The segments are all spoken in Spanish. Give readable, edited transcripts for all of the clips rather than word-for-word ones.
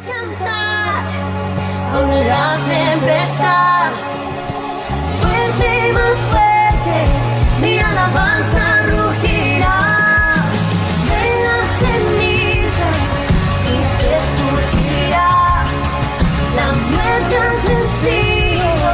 cantar con la tempestad. Fuerte, más fuerte, mi alabanza rugirá de las cenizas y resurgirá. La muerte al testigo,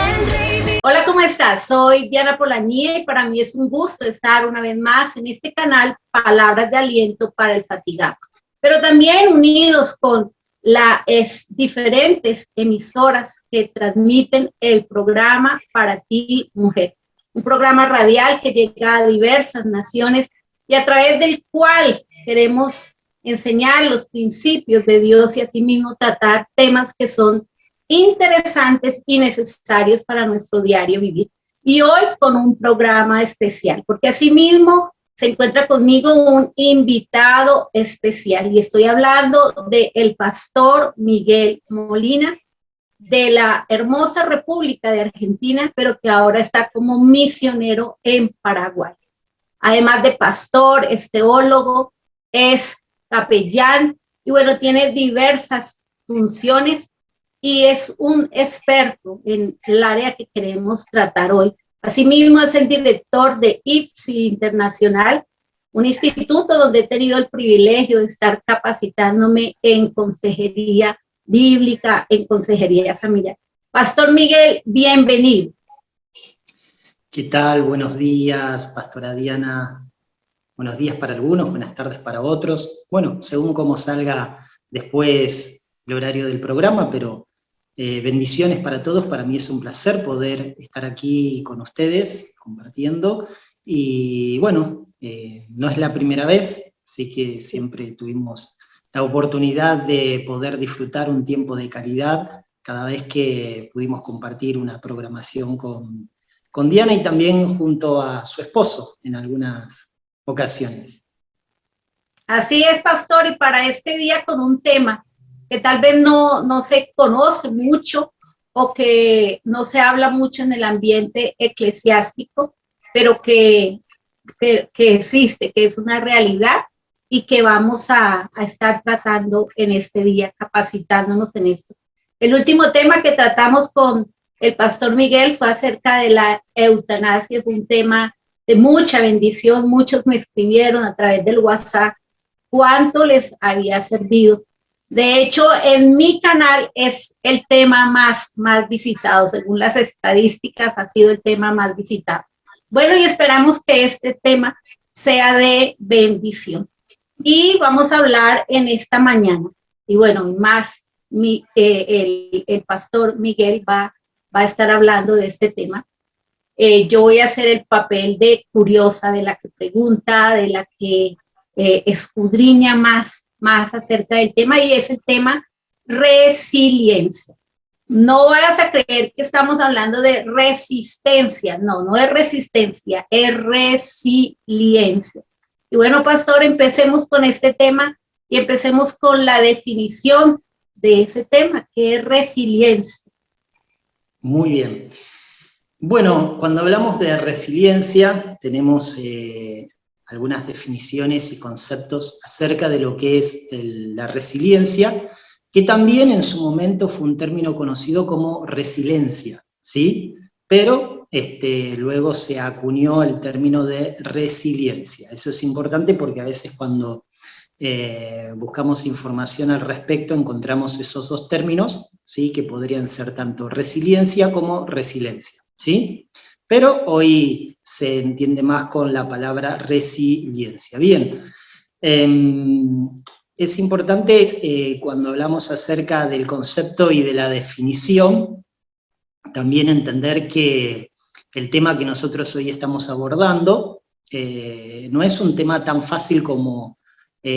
el rey. Hola, ¿cómo estás? Soy Diana Polanía y para mí es un gusto estar una vez más en este canal Palabras de Aliento para el Fatigado, pero también unidos con las diferentes emisoras que transmiten el programa Para Ti, Mujer, un programa radial que llega a diversas naciones y a través del cual queremos enseñar los principios de Dios y asimismo tratar temas que son interesantes y necesarios para nuestro diario vivir. Y hoy con un programa especial, porque asimismo se encuentra conmigo un invitado especial y estoy hablando del pastor Miguel Molina de la hermosa República de Argentina, pero que ahora está como misionero en Paraguay. Además de pastor, es teólogo, es capellán y bueno, tiene diversas funciones y es un experto en el área que queremos tratar hoy. Asimismo, es el director de IFSI Internacional, un instituto donde he tenido el privilegio de estar capacitándome en consejería bíblica, en consejería familiar. Pastor Miguel, bienvenido. ¿Qué tal? Buenos días, Pastora Diana. Buenos días para algunos, buenas tardes para otros. Bueno, según cómo salga después el horario del programa, pero bendiciones para todos. Para mí es un placer poder estar aquí con ustedes compartiendo y bueno, no es la primera vez, así que siempre tuvimos la oportunidad de poder disfrutar un tiempo de calidad cada vez que pudimos compartir una programación con Diana y también junto a su esposo en algunas ocasiones. Así es, pastor, y para este día con un tema que tal vez no se conoce mucho o que no se habla mucho en el ambiente eclesiástico, pero que existe, que es una realidad y que vamos a estar tratando en este día, capacitándonos en esto. El último tema que tratamos con el pastor Miguel fue acerca de la eutanasia, fue un tema de mucha bendición, muchos me escribieron a través del WhatsApp cuánto les había servido. De hecho, en mi canal es el tema más visitado, según las estadísticas, ha sido el tema más visitado. Bueno, y esperamos que este tema sea de bendición. Y vamos a hablar en esta mañana, y bueno, más el pastor Miguel va a estar hablando de este tema. Yo voy a hacer el papel de curiosa, de la que pregunta, de la que escudriña más acerca del tema, y es el tema resiliencia. No vayas a creer que estamos hablando de resistencia, no es resistencia, es resiliencia. Y bueno, pastor, empecemos con este tema y empecemos con la definición de ese tema, que es resiliencia. Muy bien. Bueno, cuando hablamos de resiliencia, tenemos algunas definiciones y conceptos acerca de lo que es la resiliencia, que también en su momento fue un término conocido como resiliencia, ¿sí? Pero luego se acuñó el término de resiliencia. Eso es importante porque a veces cuando buscamos información al respecto encontramos esos dos términos, ¿sí? Que podrían ser tanto resiliencia como resiliencia, ¿sí? Pero hoy se entiende más con la palabra resiliencia. Bien, es importante cuando hablamos acerca del concepto y de la definición, también entender que el tema que nosotros hoy estamos abordando no es un tema tan fácil como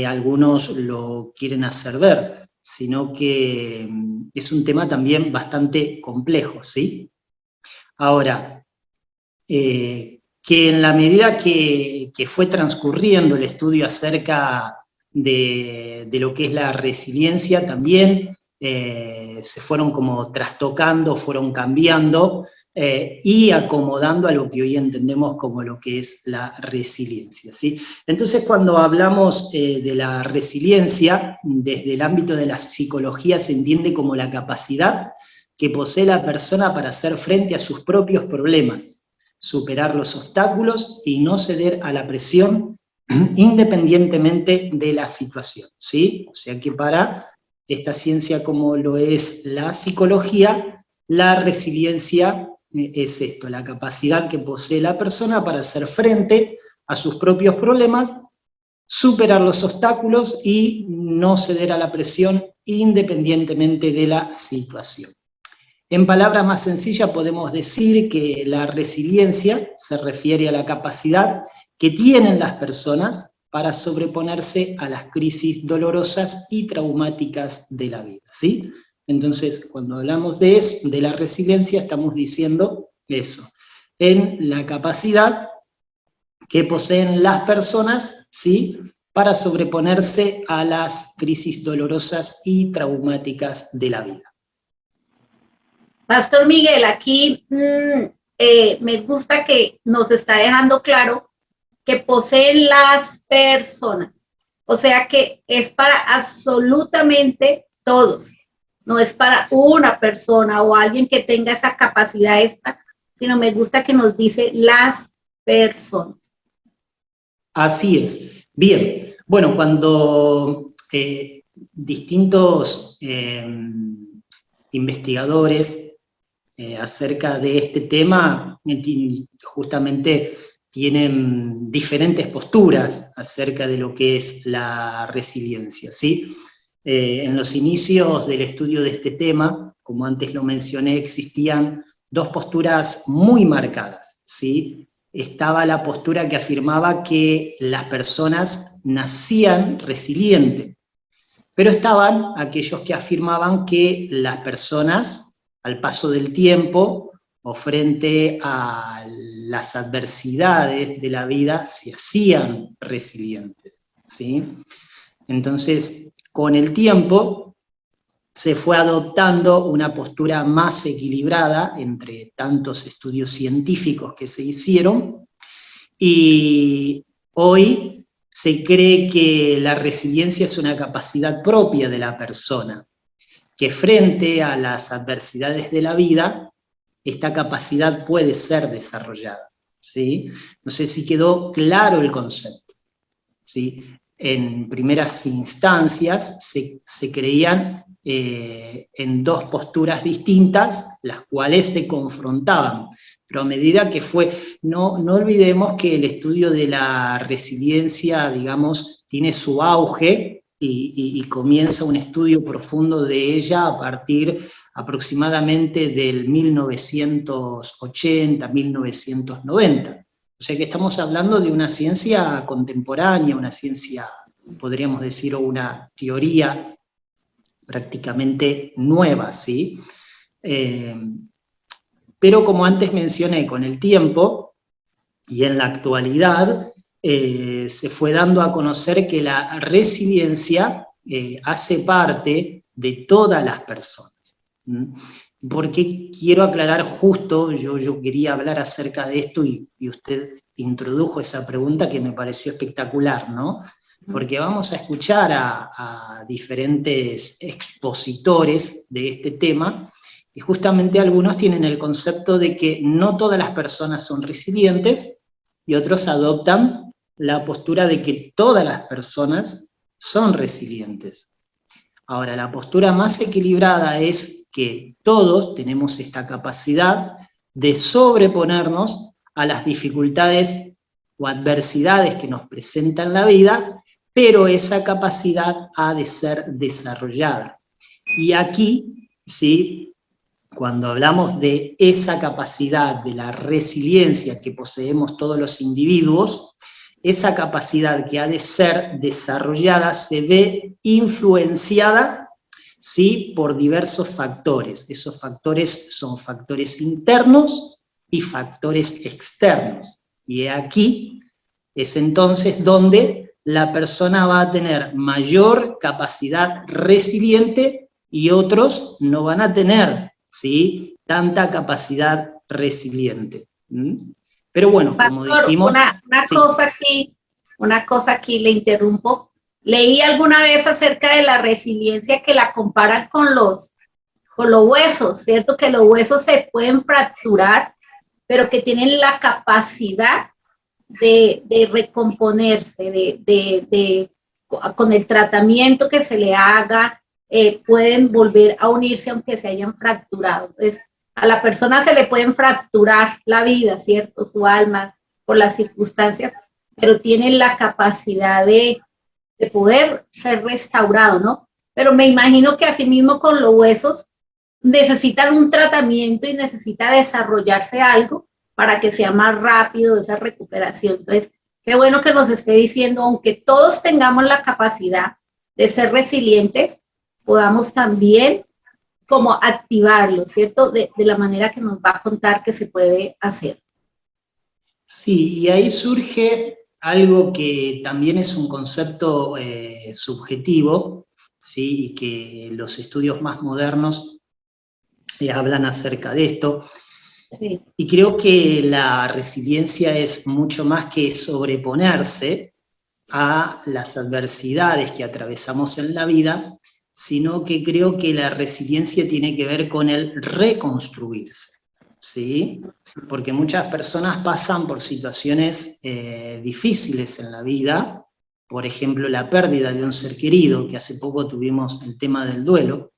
algunos lo quieren hacer ver, sino que es un tema también bastante complejo, ¿sí? Ahora, que en la medida que fue transcurriendo el estudio acerca de lo que es la resiliencia, también se fueron como trastocando, fueron cambiando y acomodando a lo que hoy entendemos como lo que es la resiliencia, ¿sí? Entonces, cuando hablamos de la resiliencia, desde el ámbito de la psicología se entiende como la capacidad que posee la persona para hacer frente a sus propios problemas, superar los obstáculos y no ceder a la presión independientemente de la situación, ¿sí? O sea que para esta ciencia como lo es la psicología, la resiliencia es esto, la capacidad que posee la persona para hacer frente a sus propios problemas, superar los obstáculos y no ceder a la presión independientemente de la situación. En palabras más sencillas podemos decir que la resiliencia se refiere a la capacidad que tienen las personas para sobreponerse a las crisis dolorosas y traumáticas de la vida, ¿sí? Entonces, cuando hablamos de eso, de la resiliencia, estamos diciendo eso, en la capacidad que poseen las personas, ¿sí?, para sobreponerse a las crisis dolorosas y traumáticas de la vida. Pastor Miguel, aquí me gusta que nos está dejando claro que poseen las personas, o sea que es para absolutamente todos, no es para una persona o alguien que tenga esa capacidad esta, sino me gusta que nos dice las personas. Así es. Bien, bueno, cuando distintos investigadores acerca de este tema justamente tienen diferentes posturas acerca de lo que es la resiliencia, ¿sí? En los inicios del estudio de este tema, como antes lo mencioné, existían dos posturas muy marcadas, ¿sí? Estaba la postura que afirmaba que las personas nacían resilientes, pero estaban aquellos que afirmaban que las personas, al paso del tiempo o frente a las adversidades de la vida, se hacían resilientes, ¿sí? Entonces, con el tiempo se fue adoptando una postura más equilibrada entre tantos estudios científicos que se hicieron, y hoy se cree que la resiliencia es una capacidad propia de la persona, que frente a las adversidades de la vida, esta capacidad puede ser desarrollada, ¿sí? No sé si quedó claro el concepto, ¿sí? En primeras instancias se creían en dos posturas distintas, las cuales se confrontaban, pero a medida que fue, no olvidemos que el estudio de la resiliencia, digamos, tiene su auge y comienza un estudio profundo de ella a partir aproximadamente del 1980, 1990. O sea que estamos hablando de una ciencia contemporánea, una ciencia, podríamos decir, o una teoría prácticamente nueva, ¿sí? Pero como antes mencioné, con el tiempo y en la actualidad se fue dando a conocer que la resiliencia hace parte de todas las personas. Porque quiero aclarar justo, yo quería hablar acerca de esto y usted introdujo esa pregunta que me pareció espectacular, ¿no? Porque vamos a escuchar a diferentes expositores de este tema, y justamente algunos tienen el concepto de que no todas las personas son resilientes, y otros adoptan la postura de que todas las personas son resilientes. Ahora, la postura más equilibrada es que todos tenemos esta capacidad de sobreponernos a las dificultades o adversidades que nos presentan la vida, pero esa capacidad ha de ser desarrollada. Y aquí, ¿sí?, cuando hablamos de esa capacidad, de la resiliencia que poseemos todos los individuos, esa capacidad que ha de ser desarrollada se ve influenciada, ¿sí?, por diversos factores. Esos factores son factores internos y factores externos. Y aquí es entonces donde la persona va a tener mayor capacidad resiliente y otros no van a tener, ¿sí?, tanta capacidad resiliente. ¿Mm? Pero bueno, como Pastor, dijimos... una sí. cosa aquí, le interrumpo. Leí alguna vez acerca de la resiliencia que la comparan con los huesos, ¿cierto? Que los huesos se pueden fracturar, pero que tienen la capacidad de recomponerse, con el tratamiento que se le haga, pueden volver a unirse aunque se hayan fracturado. Entonces, a la persona se le pueden fracturar la vida, ¿cierto? Su alma, por las circunstancias, pero tienen la capacidad de poder ser restaurado, ¿no? Pero me imagino que asimismo con los huesos necesitan un tratamiento y necesita desarrollarse algo para que sea más rápido esa recuperación. Entonces, qué bueno que nos esté diciendo, aunque todos tengamos la capacidad de ser resilientes, podamos también como activarlo, ¿cierto? De la manera que nos va a contar que se puede hacer. Sí, y ahí surge algo que también es un concepto subjetivo, ¿sí? Y que los estudios más modernos hablan acerca de esto. Sí. Y creo que la resiliencia es mucho más que sobreponerse a las adversidades que atravesamos en la vida, sino que creo que la resiliencia tiene que ver con el reconstruirse, ¿sí? Porque muchas personas pasan por situaciones difíciles en la vida, por ejemplo, la pérdida de un ser querido, que hace poco tuvimos el tema del duelo,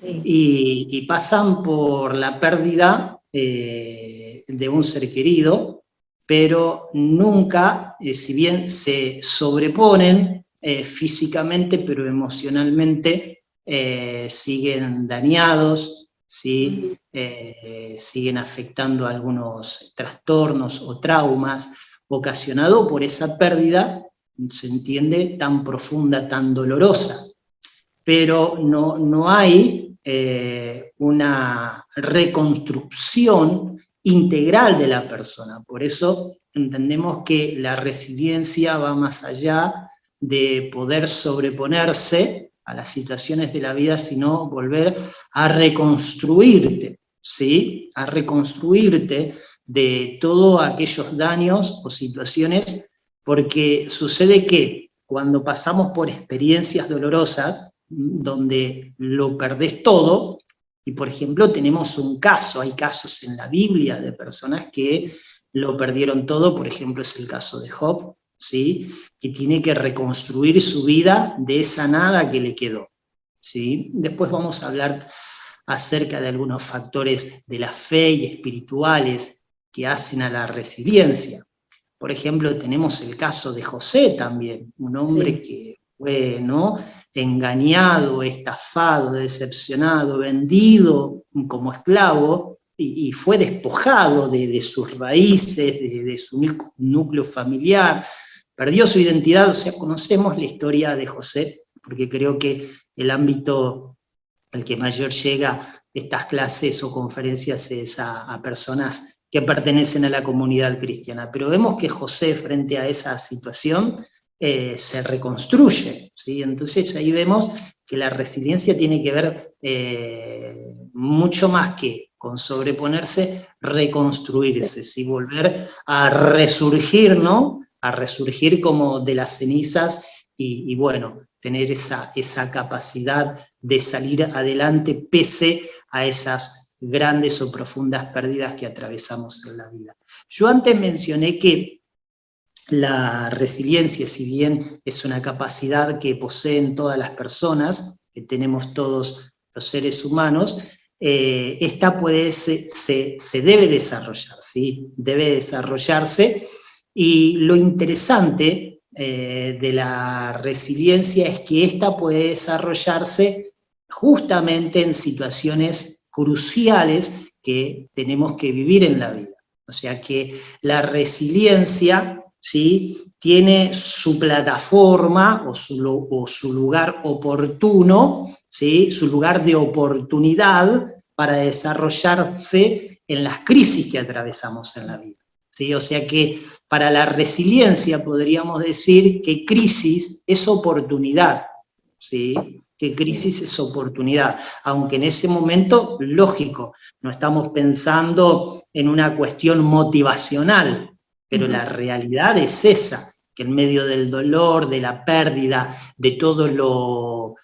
Sí. y pasan por la pérdida de un ser querido, pero nunca, si bien se sobreponen físicamente, pero emocionalmente siguen dañados, ¿sí? Siguen afectando algunos trastornos o traumas ocasionados por esa pérdida, se entiende, tan profunda, tan dolorosa. Pero no hay una reconstrucción integral de la persona. Por eso entendemos que la resiliencia va más allá de poder sobreponerse a las situaciones de la vida, sino volver a reconstruirte, ¿sí? A reconstruirte de todos aquellos daños o situaciones, porque sucede que cuando pasamos por experiencias dolorosas, donde lo perdés todo, y por ejemplo tenemos un caso, hay casos en la Biblia de personas que lo perdieron todo, por ejemplo es el caso de Job, ¿sí? Que tiene que reconstruir su vida de esa nada que le quedó, ¿sí? Después vamos a hablar acerca de algunos factores de la fe y espirituales que hacen a la resiliencia. Por ejemplo, tenemos el caso de José también, un hombre que fue, ¿no?, engañado, estafado, decepcionado, vendido como esclavo, y fue despojado de sus raíces, de su núcleo familiar, perdió su identidad. O sea, conocemos la historia de José, porque creo que el ámbito al que mayor llega estas clases o conferencias es a personas que pertenecen a la comunidad cristiana. Pero vemos que José, frente a esa situación, se reconstruye, ¿sí? Entonces ahí vemos que la resiliencia tiene que ver mucho más que con sobreponerse, reconstruirse, ¿sí? Volver a resurgir, ¿no? A resurgir como de las cenizas y bueno, tener esa capacidad de salir adelante pese a esas grandes o profundas pérdidas que atravesamos en la vida. Yo antes mencioné que la resiliencia, si bien es una capacidad que poseen todas las personas, que tenemos todos los seres humanos, esta se debe desarrollar, ¿sí? Debe desarrollarse, y lo interesante de la resiliencia es que esta puede desarrollarse justamente en situaciones cruciales que tenemos que vivir en la vida. O sea que la resiliencia, ¿sí?, tiene su plataforma o su lugar oportuno, ¿sí?, su lugar de oportunidad para desarrollarse en las crisis que atravesamos en la vida, ¿sí? O sea que para la resiliencia podríamos decir que crisis es oportunidad, ¿sí? que crisis es oportunidad, aunque en ese momento, lógico, no estamos pensando en una cuestión motivacional, pero la realidad es esa, que en medio del dolor, de la pérdida, de todo lo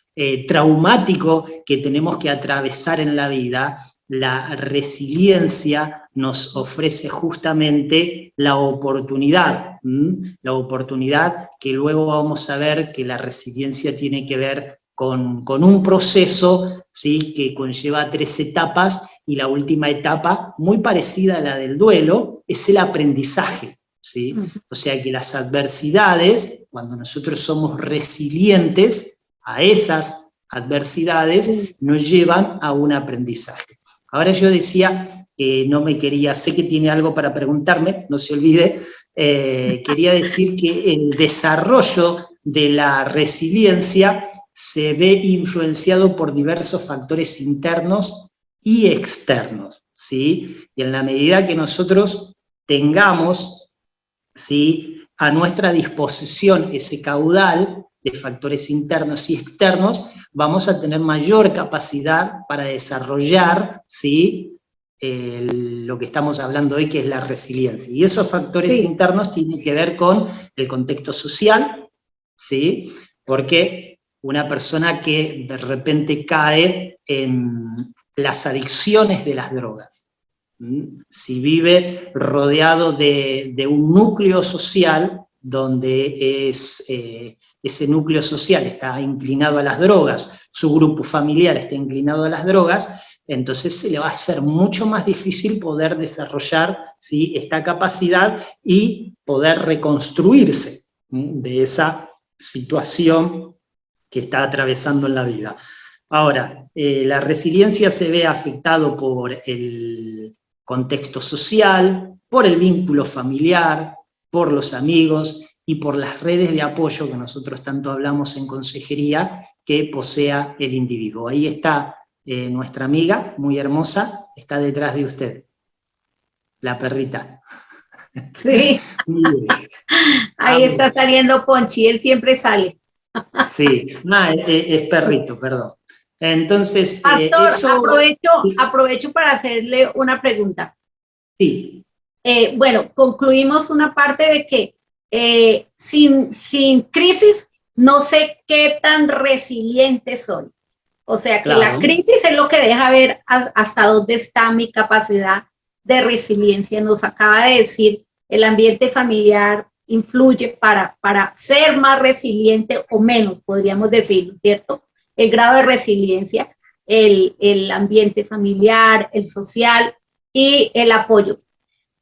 traumático que tenemos que atravesar en la vida, la resiliencia nos ofrece justamente la oportunidad que luego vamos a ver que la resiliencia tiene que ver con un proceso, ¿sí?, que conlleva 3 etapas, y la última etapa, muy parecida a la del duelo, es el aprendizaje, ¿sí? O sea que las adversidades, cuando nosotros somos resilientes a esas adversidades, nos llevan a un aprendizaje. Ahora yo decía que no me quería, sé que tiene algo para preguntarme, no se olvide, quería decir que el desarrollo de la resiliencia se ve influenciado por diversos factores internos y externos, ¿sí? Y en la medida que nosotros tengamos, ¿sí?, a nuestra disposición ese caudal de factores internos y externos, vamos a tener mayor capacidad para desarrollar, ¿sí?, lo que estamos hablando hoy, que es la resiliencia. Y esos factores internos tienen que ver con el contexto social, ¿sí? Porque una persona que de repente cae en las adicciones de las drogas, si vive rodeado de un núcleo social donde ese núcleo social está inclinado a las drogas, su grupo familiar está inclinado a las drogas, entonces se le va a ser mucho más difícil poder desarrollar, ¿sí?, esta capacidad y poder reconstruirse de esa situación que está atravesando en la vida. Ahora, la resiliencia se ve afectado por el contexto social, por el vínculo familiar, por los amigos y por las redes de apoyo que nosotros tanto hablamos en consejería que posea el individuo. Ahí está nuestra amiga, muy hermosa, está detrás de usted, la perrita. Sí, ahí está saliendo Ponchi, él siempre sale. Sí, no, es perrito, perdón. Entonces, Pastor, eso... aprovecho para hacerle una pregunta. Sí. Bueno, concluimos una parte de que sin crisis no sé qué tan resiliente soy. O sea que Claro. la crisis es lo que deja ver hasta dónde está mi capacidad de resiliencia. Nos acaba de decir, el ambiente familiar influye para ser más resiliente o menos, podríamos decirlo, ¿cierto? El grado de resiliencia, el ambiente familiar, el social y el apoyo.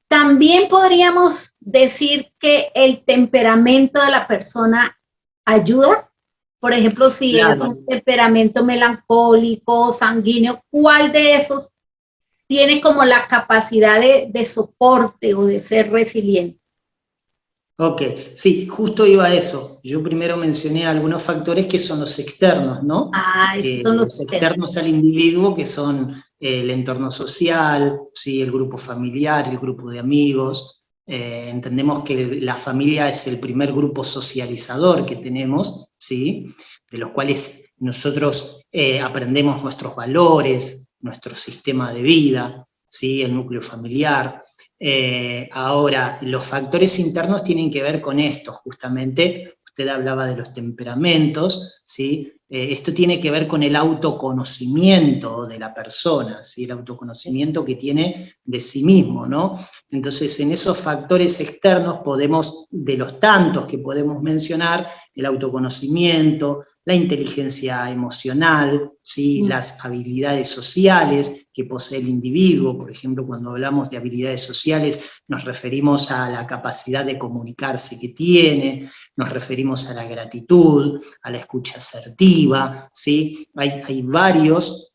También podríamos decir que el temperamento de la persona ayuda. Por ejemplo, si Claro. es un temperamento melancólico, sanguíneo, ¿cuál de esos tiene como la capacidad de soporte o de ser resiliente? Ok, sí, justo iba a eso. Yo primero mencioné algunos factores que son los externos, ¿no? Esos son los externos al individuo, que son el entorno social, ¿sí?, el grupo familiar, el grupo de amigos. Entendemos que la familia es el primer grupo socializador que tenemos, ¿sí?, de los cuales nosotros aprendemos nuestros valores, nuestro sistema de vida, ¿sí?, el núcleo familiar. Ahora, los factores internos tienen que ver con esto, justamente. Usted hablaba de los temperamentos, ¿sí? Esto tiene que ver con el autoconocimiento de la persona, ¿sí?, el autoconocimiento que tiene de sí mismo, ¿no? Entonces, en esos factores externos podemos, de los tantos que podemos mencionar, el autoconocimiento, la inteligencia emocional, ¿sí?, las habilidades sociales que posee el individuo. Por ejemplo, cuando hablamos de habilidades sociales, nos referimos a la capacidad de comunicarse que tiene, nos referimos a la gratitud, a la escucha asertiva, ¿sí? Hay varias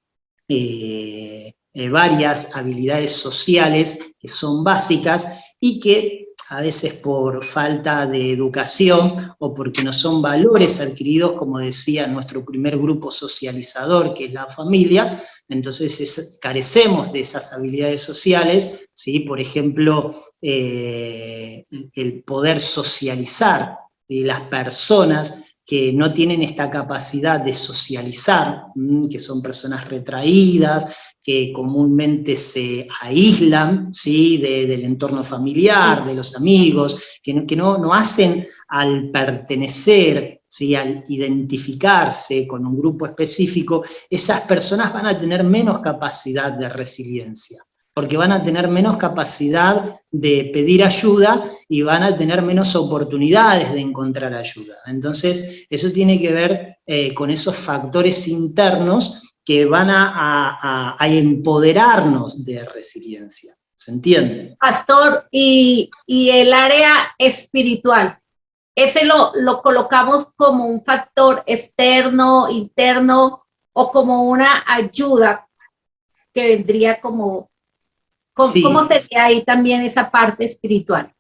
habilidades sociales que son básicas y que a veces por falta de educación o porque no son valores adquiridos, como decía nuestro primer grupo socializador, que es la familia, entonces carecemos de esas habilidades sociales, ¿sí? Por ejemplo, el poder socializar, ¿sí?, las personas que no tienen esta capacidad de socializar, que son personas retraídas, que comúnmente se aíslan, ¿sí?, del entorno familiar, de los amigos, que no hacen al pertenecer, ¿sí?, al identificarse con un grupo específico, esas personas van a tener menos capacidad de resiliencia, porque van a tener menos capacidad de pedir ayuda y van a tener menos oportunidades de encontrar ayuda. Entonces, eso tiene que ver con esos factores internos que van a empoderarnos de resiliencia. ¿Se entiende? Pastor, y el área espiritual, ¿ese lo colocamos como un factor externo, interno, o como una ayuda que vendría como, Sí. ¿cómo sería ahí también esa parte espiritual?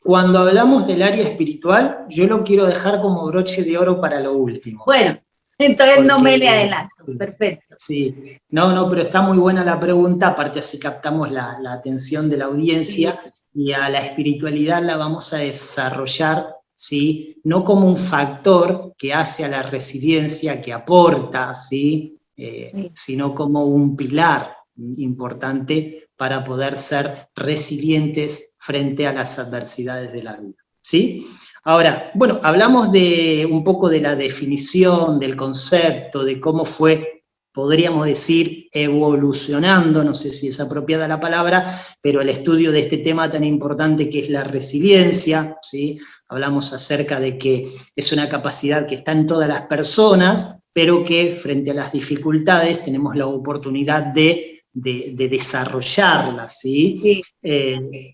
Cuando hablamos del área espiritual, yo lo quiero dejar como broche de oro para lo último. Bueno, entonces Porque, no me le adelanto, perfecto. Sí, no, pero está muy buena la pregunta, aparte así captamos la atención de la audiencia, Sí. y a la espiritualidad la vamos a desarrollar, ¿sí?, no como un factor que hace a la resiliencia, que aporta, ¿sí?, Sí. sino como un pilar importante para poder ser resilientes frente a las adversidades de la vida, ¿sí? Ahora, bueno, hablamos de un poco de la definición, del concepto, de cómo fue, podríamos decir, evolucionando, no sé si es apropiada la palabra, pero el estudio de este tema tan importante que es la resiliencia, ¿sí? Hablamos acerca de que es una capacidad que está en todas las personas, pero que frente a las dificultades tenemos la oportunidad de desarrollarla, ¿sí? Sí.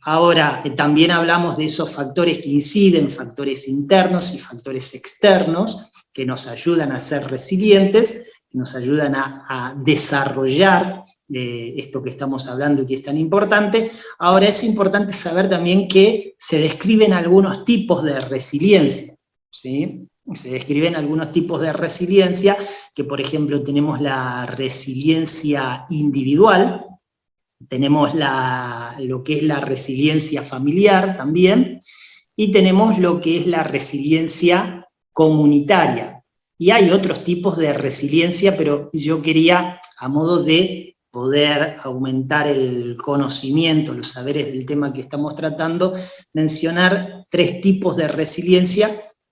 Ahora, también hablamos de esos factores que inciden, factores internos y factores externos, que nos ayudan a ser resilientes, que nos ayudan a desarrollar esto que estamos hablando y que es tan importante. Ahora, es importante saber también que se describen algunos tipos de resiliencia, ¿sí? Se describen algunos tipos de resiliencia, que por ejemplo tenemos la resiliencia individual, tenemos lo que es la resiliencia familiar también, y tenemos lo que es la resiliencia comunitaria. Y hay otros tipos de resiliencia, pero yo quería, a modo de poder aumentar el conocimiento, los saberes del tema que estamos tratando, mencionar 3 tipos de resiliencia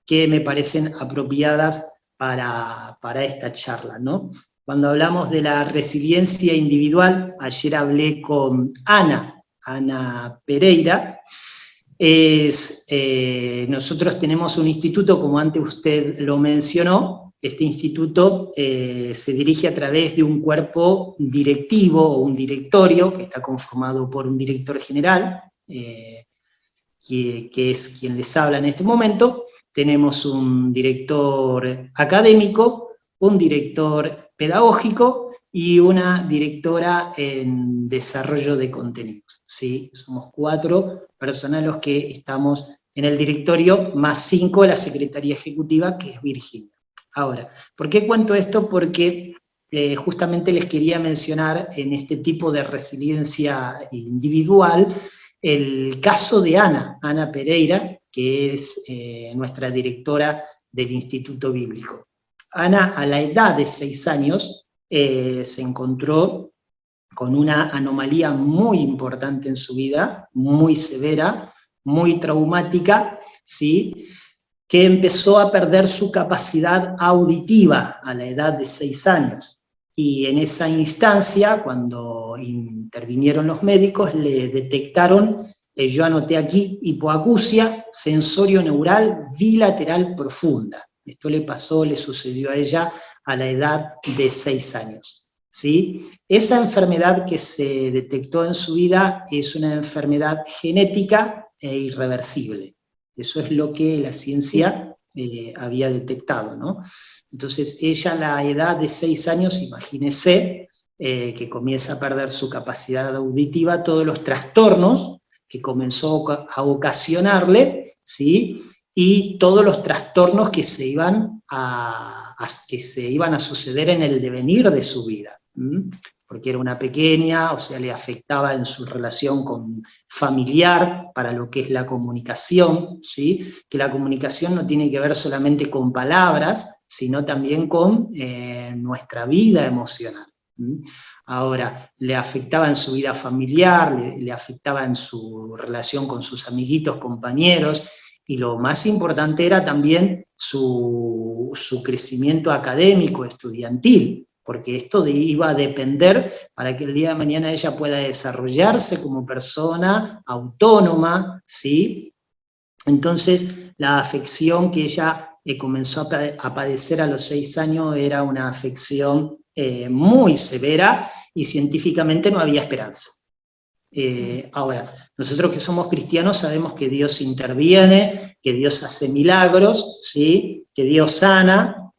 que me parecen apropiadas para esta charla, ¿no? Cuando hablamos de la resiliencia individual, ayer hablé con Ana Pereira. Nosotros tenemos un instituto, como antes usted lo mencionó. Este instituto se dirige a través de un cuerpo directivo o un directorio que está conformado por un director general, que es quien les habla en este momento. Tenemos un director académico, un director pedagógico y una directora en desarrollo de contenidos, ¿sí? Somos 4 personas los que estamos en el directorio, más 5 de la Secretaría Ejecutiva, que es Virginia. Ahora, ¿por qué cuento esto? Porque justamente les quería mencionar en este tipo de resiliencia individual el caso de Ana Pereira, que es nuestra directora del Instituto Bíblico. Ana, a la edad de 6 años, se encontró con una anomalía muy importante en su vida, muy severa, muy traumática, ¿sí?, que empezó a perder su capacidad auditiva a la edad de 6 años. Y en esa instancia, cuando intervinieron los médicos, le detectaron, yo anoté aquí, hipoacusia sensorio-neural bilateral profunda. Esto le sucedió a ella a la edad de 6 años, ¿sí? Esa enfermedad que se detectó en su vida es una enfermedad genética e irreversible. Eso es lo que la ciencia había detectado, ¿no? Entonces ella a la edad de 6 años, imagínese, que comienza a perder su capacidad auditiva, todos los trastornos que comenzó a ocasionarle, ¿sí?, y todos los trastornos que se iban a suceder en el devenir de su vida. porque era una pequeña, o sea, le afectaba en su relación familiar para lo que es la comunicación, ¿sí? Que la comunicación no tiene que ver solamente con palabras, sino también con nuestra vida emocional. Ahora, le afectaba en su vida familiar, le afectaba en su relación con sus amiguitos, compañeros, y lo más importante era también su crecimiento académico, estudiantil, porque esto iba a depender para que el día de mañana ella pueda desarrollarse como persona autónoma, ¿sí? Entonces, la afección que ella comenzó a padecer a los 6 años era una afección muy severa y científicamente no había esperanza. Ahora, nosotros que somos cristianos sabemos que Dios interviene, que Dios hace milagros, ¿sí? Que Dios sana,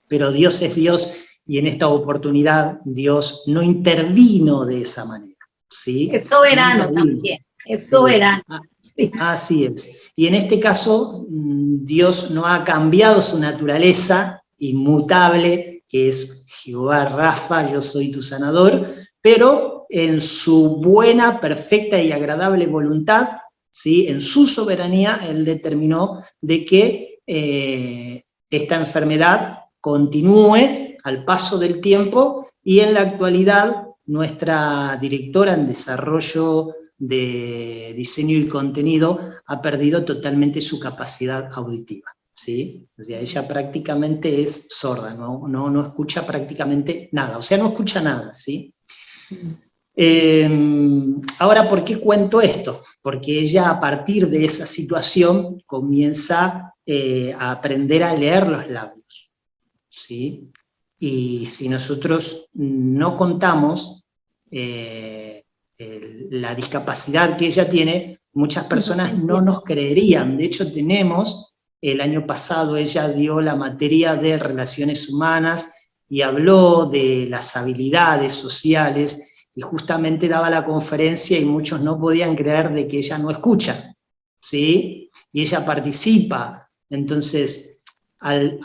pero Dios es Dios y en esta oportunidad Dios no intervino de esa manera, ¿sí? Es soberano No también, es soberano. Sí. Así es. Y en este caso, Dios no ha cambiado su naturaleza inmutable, que es Jehová Rafa, yo soy tu sanador, pero en su buena, perfecta y agradable voluntad, ¿sí? En su soberanía, Él determinó de que esta enfermedad continúe al paso del tiempo y en la actualidad nuestra directora en desarrollo de diseño y contenido ha perdido totalmente su capacidad auditiva, ¿sí? O sea, ella prácticamente es sorda, no escucha prácticamente nada, o sea, no escucha nada, ¿sí? Ahora, ¿por qué cuento esto? Porque ella a partir de esa situación comienza a aprender a leer los labios, ¿sí? Y si nosotros no contamos la discapacidad que ella tiene, muchas personas no nos creerían. De hecho, el año pasado ella dio la materia de relaciones humanas y habló de las habilidades sociales y justamente daba la conferencia y muchos no podían creer de que ella no escucha, ¿sí? Y ella participa. Entonces, al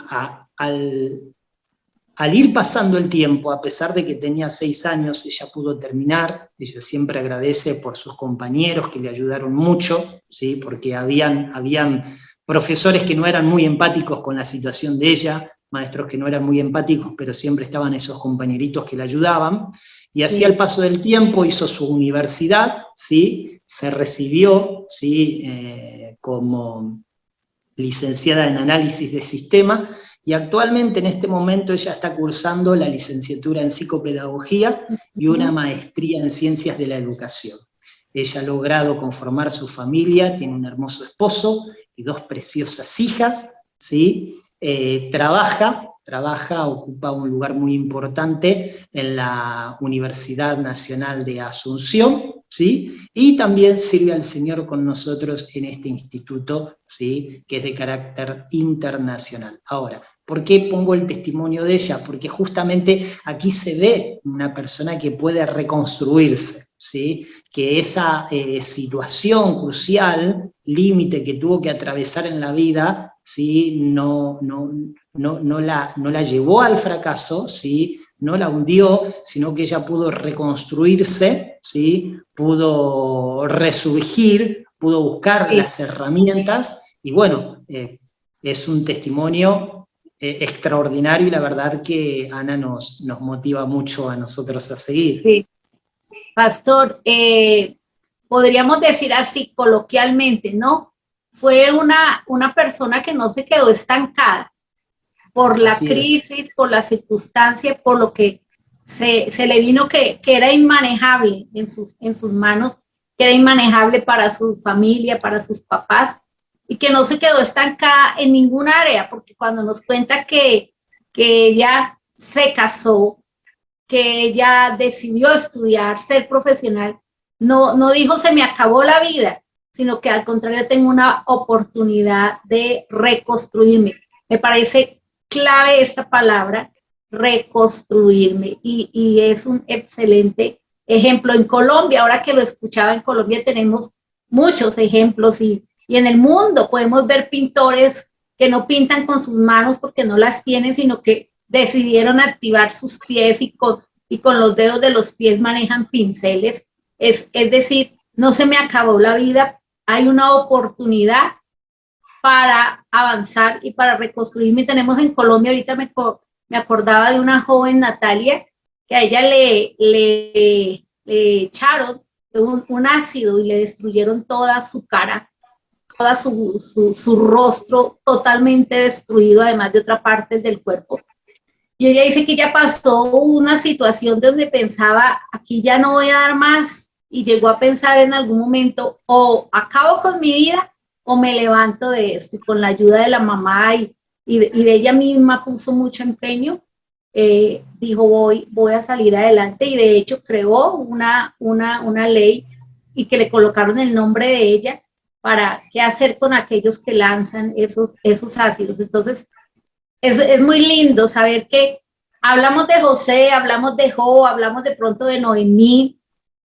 ir pasando el tiempo, a pesar de que tenía 6 años, ella pudo terminar. Ella siempre agradece por sus compañeros que le ayudaron mucho, ¿sí? Porque habían profesores que no eran muy empáticos con la situación de ella, maestros que no eran muy empáticos, pero siempre estaban esos compañeritos que le ayudaban. Y así al paso del tiempo hizo su universidad, ¿sí? Se recibió, ¿sí? Como licenciada en análisis de sistema, y actualmente en este momento ella está cursando la licenciatura en psicopedagogía y una maestría en ciencias de la educación. Ella ha logrado conformar su familia, tiene un hermoso esposo y 2 preciosas hijas, ¿sí? Trabaja, ocupa un lugar muy importante en la Universidad Nacional de Asunción, ¿sí? Y también sirve al Señor con nosotros en este instituto, ¿sí? Que es de carácter internacional. Ahora, ¿por qué pongo el testimonio de ella? Porque justamente aquí se ve una persona que puede reconstruirse, ¿sí? Que esa situación crucial, límite que tuvo que atravesar en la vida, ¿sí? No la llevó al fracaso, ¿sí? No la hundió, sino que ella pudo reconstruirse, ¿sí? Pudo resurgir, pudo buscar las herramientas, y bueno, es un testimonio extraordinario, y la verdad que Ana nos motiva mucho a nosotros a seguir. Sí. Pastor, podríamos decir así coloquialmente, ¿no? Fue una persona que no se quedó estancada por la crisis, por la circunstancia, por lo que se le vino que era inmanejable en sus manos, que era inmanejable para su familia, para sus papás, y que no se quedó estancada en ninguna área, porque cuando nos cuenta que ella se casó, que ella decidió estudiar, ser profesional, no dijo se me acabó la vida, sino que al contrario tengo una oportunidad de reconstruirme. Me parece clave esta palabra, reconstruirme, y es un excelente ejemplo. En Colombia, ahora que lo escuchaba, en Colombia tenemos muchos ejemplos, y en el mundo podemos ver pintores que no pintan con sus manos porque no las tienen, sino que decidieron activar sus pies y con los dedos de los pies manejan pinceles. Es decir, no se me acabó la vida, hay una oportunidad para avanzar y para reconstruirme. Tenemos en Colombia, ahorita me acordaba de una joven, Natalia, que a ella le echaron un ácido y le destruyeron toda su cara, toda su rostro totalmente destruido, además de otra parte del cuerpo. Y ella dice que ya pasó una situación donde pensaba, aquí ya no voy a dar más, y llegó a pensar en algún momento, o acabo con mi vida, o me levanto de esto, y con la ayuda de la mamá y de ella misma puso mucho empeño, dijo voy a salir adelante, y de hecho creó una ley y que le colocaron el nombre de ella para qué hacer con aquellos que lanzan esos ácidos. Entonces, es muy lindo saber que hablamos de José, hablamos de Job, hablamos de pronto de Noemí,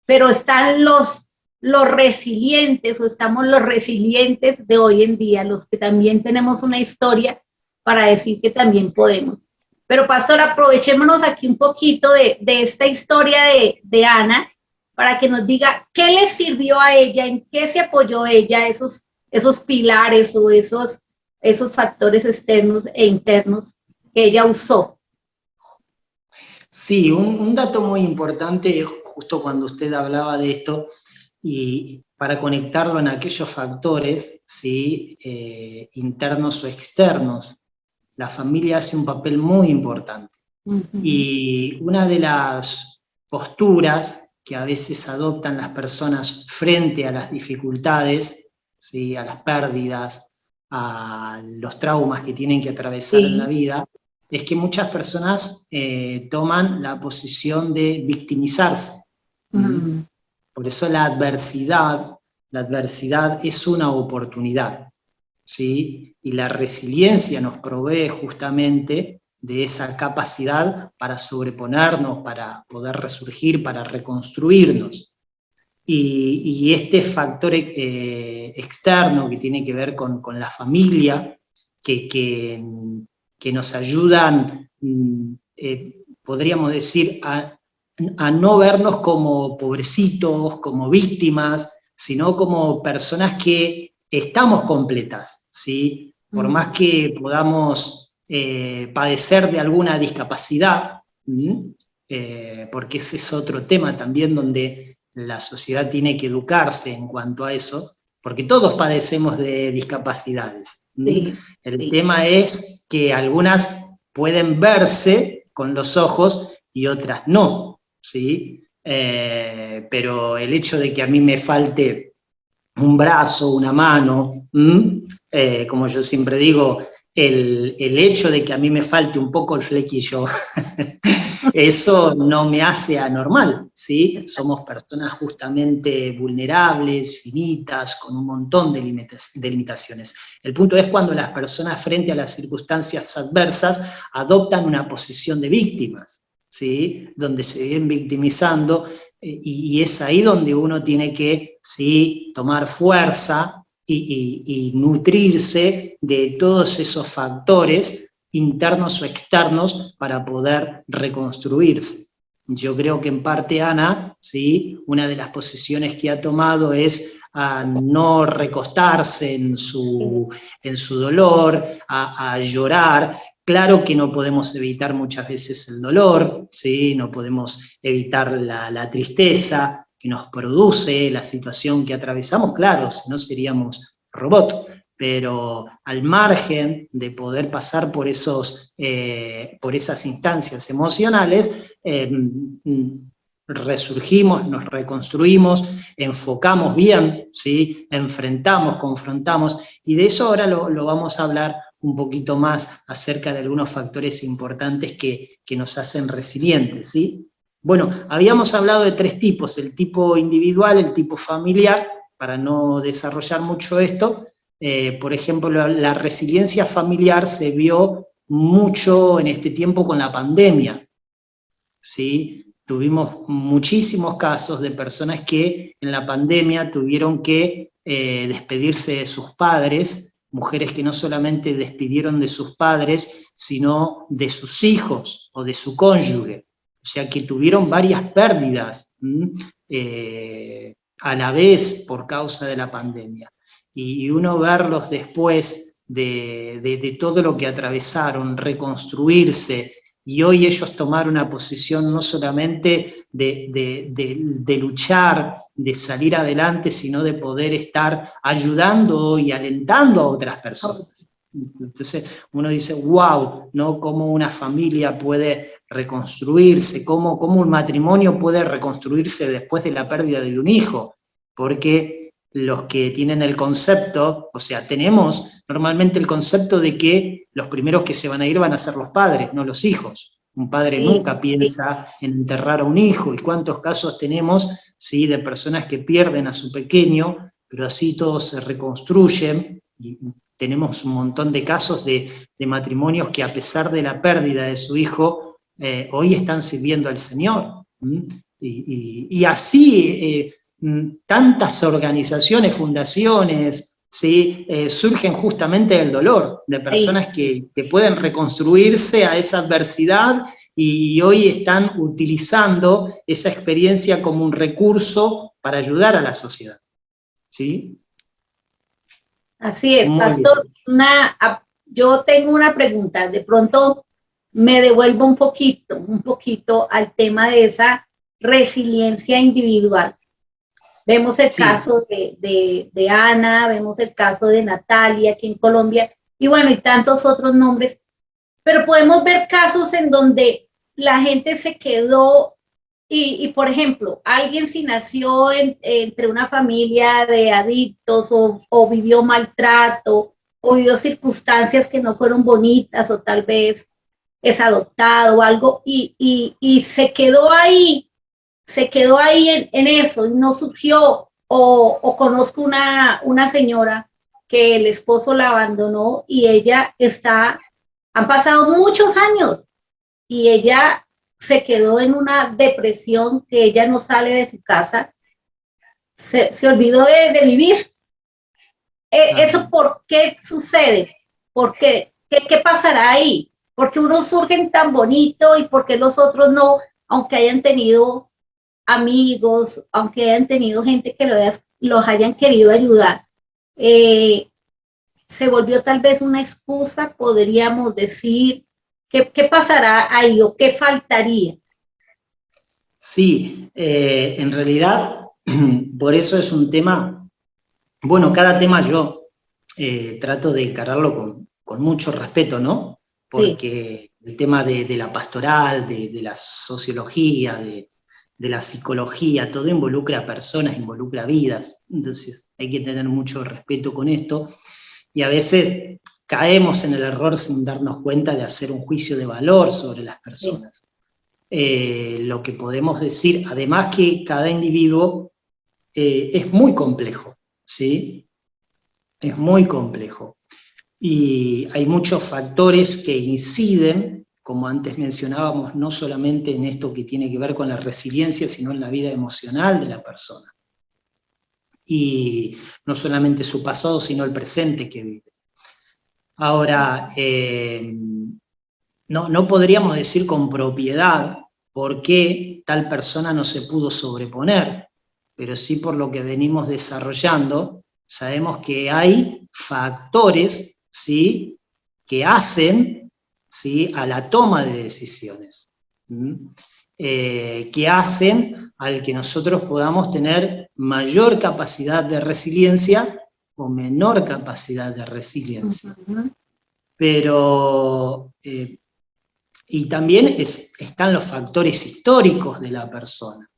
pero están los resilientes, o estamos los resilientes de hoy en día, los que también tenemos una historia para decir que también podemos. Pero pastor, aprovechémonos aquí un poquito de esta historia de Ana, para que nos diga qué le sirvió a ella, en qué se apoyó ella, esos pilares o esos factores externos e internos que ella usó. Sí, un dato muy importante, justo cuando usted hablaba de esto, y para conectarlo en aquellos factores, ¿sí? Internos o externos, la familia hace un papel muy importante. Y una de las posturas que a veces adoptan las personas frente a las dificultades, ¿sí? A las pérdidas, a los traumas que tienen que atravesar en la vida, es que muchas personas toman la posición de victimizarse. Por eso la adversidad es una oportunidad, ¿sí? Y la resiliencia nos provee justamente de esa capacidad para sobreponernos, para poder resurgir, para reconstruirnos. Y este factor externo que tiene que ver con la familia, que nos ayudan, podríamos decir, a no vernos como pobrecitos, como víctimas, sino como personas que estamos completas, ¿sí? Por más que podamos padecer de alguna discapacidad, porque ese es otro tema también donde la sociedad tiene que educarse en cuanto a eso, porque todos padecemos de discapacidades. El tema es que algunas pueden verse con los ojos y otras no, ¿sí? Pero el hecho de que a mí me falte un brazo, una mano, como yo siempre digo, el hecho de que a mí me falte un poco el flequillo, eso no me hace anormal, ¿sí? Somos personas justamente vulnerables, finitas, con un montón de limitaciones. El punto es cuando las personas frente a las circunstancias adversas adoptan una posición de víctimas, ¿sí? Donde se vienen victimizando, y es ahí donde uno tiene que, ¿sí? Tomar fuerza y nutrirse de todos esos factores internos o externos para poder reconstruirse. Yo creo que en parte Ana, ¿sí? Una de las posiciones que ha tomado es a no recostarse en su dolor, a llorar. Claro que no podemos evitar muchas veces el dolor, ¿sí? No podemos evitar la tristeza que nos produce la situación que atravesamos, claro, si no seríamos robots. Pero al margen de poder pasar por esas instancias emocionales, resurgimos, nos reconstruimos, enfocamos bien, ¿sí? Enfrentamos, confrontamos, y de eso ahora lo vamos a hablar un poquito más acerca de algunos factores importantes que nos hacen resilientes, ¿sí? Bueno, habíamos hablado de 3 tipos, el tipo individual, el tipo familiar, para no desarrollar mucho esto. Por ejemplo, la resiliencia familiar se vio mucho en este tiempo con la pandemia, ¿sí? Tuvimos muchísimos casos de personas que en la pandemia tuvieron que despedirse de sus padres, mujeres que no solamente despidieron de sus padres, sino de sus hijos o de su cónyuge, o sea que tuvieron varias pérdidas a la vez por causa de la pandemia. Y uno verlos después de todo lo que atravesaron, reconstruirse, y hoy ellos tomar una posición no solamente de luchar, de salir adelante, sino de poder estar ayudando y alentando a otras personas. Entonces uno dice, wow, ¿no? Cómo una familia puede reconstruirse, cómo un matrimonio puede reconstruirse después de la pérdida de un hijo, porque los que tienen el concepto, o sea, tenemos normalmente el concepto de que los primeros que se van a ir van a ser los padres, no los hijos. Un padre nunca piensa en enterrar a un hijo, y cuántos casos tenemos, ¿sí?, de personas que pierden a su pequeño, pero así todos se reconstruyen, y tenemos un montón de casos de matrimonios que a pesar de la pérdida de su hijo, hoy están sirviendo al Señor. Y así tantas organizaciones, fundaciones, ¿sí? Surgen justamente del dolor, de personas que pueden reconstruirse a esa adversidad y hoy están utilizando esa experiencia como un recurso para ayudar a la sociedad. ¿Sí? Así es, Muy pastor. Yo tengo una pregunta, de pronto me devuelvo un poquito al tema de esa resiliencia individual. Vemos el caso de Ana, vemos el caso de Natalia aquí en Colombia, y bueno, y tantos otros nombres, pero podemos ver casos en donde la gente se quedó y por ejemplo, alguien si nació entre una familia de adictos o vivió maltrato o vivió circunstancias que no fueron bonitas o tal vez es adoptado o algo y se quedó ahí en eso y no surgió, o conozco una señora que el esposo la abandonó y ella han pasado muchos años y ella se quedó en una depresión que ella no sale de su casa, se olvidó de vivir. ¿Eso por qué sucede? ¿Por qué? ¿Qué pasará ahí? Porque unos surgen tan bonito y porque los otros no, aunque hayan tenido amigos, aunque hayan tenido gente que los hayan querido ayudar, se volvió tal vez una excusa, podríamos decir. ¿Qué pasará ahí o qué faltaría? Sí, en realidad, por eso es un tema, bueno, cada tema yo trato de encararlo con mucho respeto, ¿no? Porque el tema de la pastoral, de la sociología, de la psicología, todo involucra a personas, involucra vidas, entonces hay que tener mucho respeto con esto, y a veces caemos en el error sin darnos cuenta de hacer un juicio de valor sobre las personas. Lo que podemos decir, además que cada individuo es muy complejo, ¿sí? Es muy complejo. Y hay muchos factores que inciden, como antes mencionábamos, no solamente en esto que tiene que ver con la resiliencia, sino en la vida emocional de la persona. Y no solamente su pasado, sino el presente que vive. Ahora, no podríamos decir con propiedad por qué tal persona no se pudo sobreponer, pero sí por lo que venimos desarrollando, sabemos que hay factores, ¿sí?, que hacen, ¿sí?, a la toma de decisiones, que hacen al que nosotros podamos tener mayor capacidad de resiliencia o menor capacidad de resiliencia. Pero, y también están los factores históricos de la persona,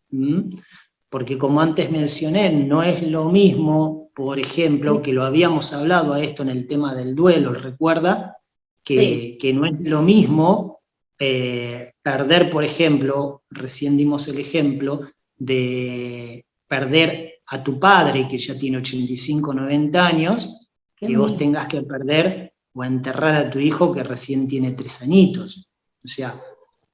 porque como antes mencioné, no es lo mismo, por ejemplo, que lo habíamos hablado a esto en el tema del duelo, recuerda, que no es lo mismo perder, por ejemplo, recién dimos el ejemplo de perder a tu padre, que ya tiene 85, 90 años, que vos tengas que perder o enterrar a tu hijo que recién tiene 3 añitos. O sea,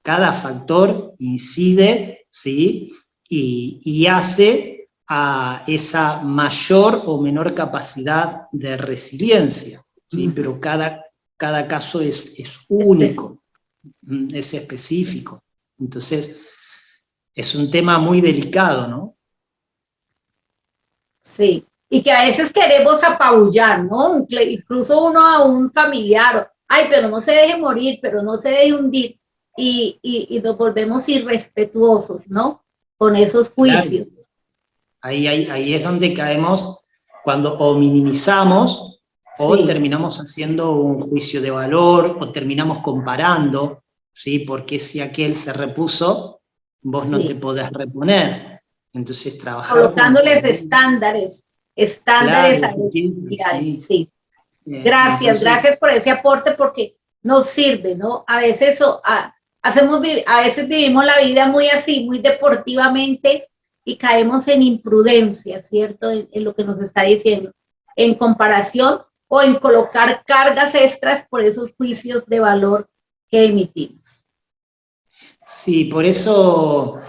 cada factor incide, ¿sí?, y hace a esa mayor o menor capacidad de resiliencia, ¿sí? Pero cada caso es único, es específico. Entonces, es un tema muy delicado, ¿no? Sí, y que a veces queremos apabullar, ¿no? Incluso uno a un familiar, ay, pero no se deje morir, pero no se deje hundir, y nos volvemos irrespetuosos, ¿no? Con esos Claro. juicios. Ahí es donde caemos cuando o minimizamos o Sí, terminamos haciendo un juicio de valor o terminamos comparando, ¿sí? Porque si aquel se repuso, vos no te sí. podés reponer. Entonces trabajar Colocándoles con estándares claro, a esas entidades, sí. sí. Gracias, Entonces, gracias por ese aporte porque nos sirve, ¿no? A veces, a veces vivimos la vida muy así, muy deportivamente y caemos en imprudencia, ¿cierto? En lo que nos está diciendo, en comparación o en colocar cargas extras por esos juicios de valor que emitimos. sí, por eso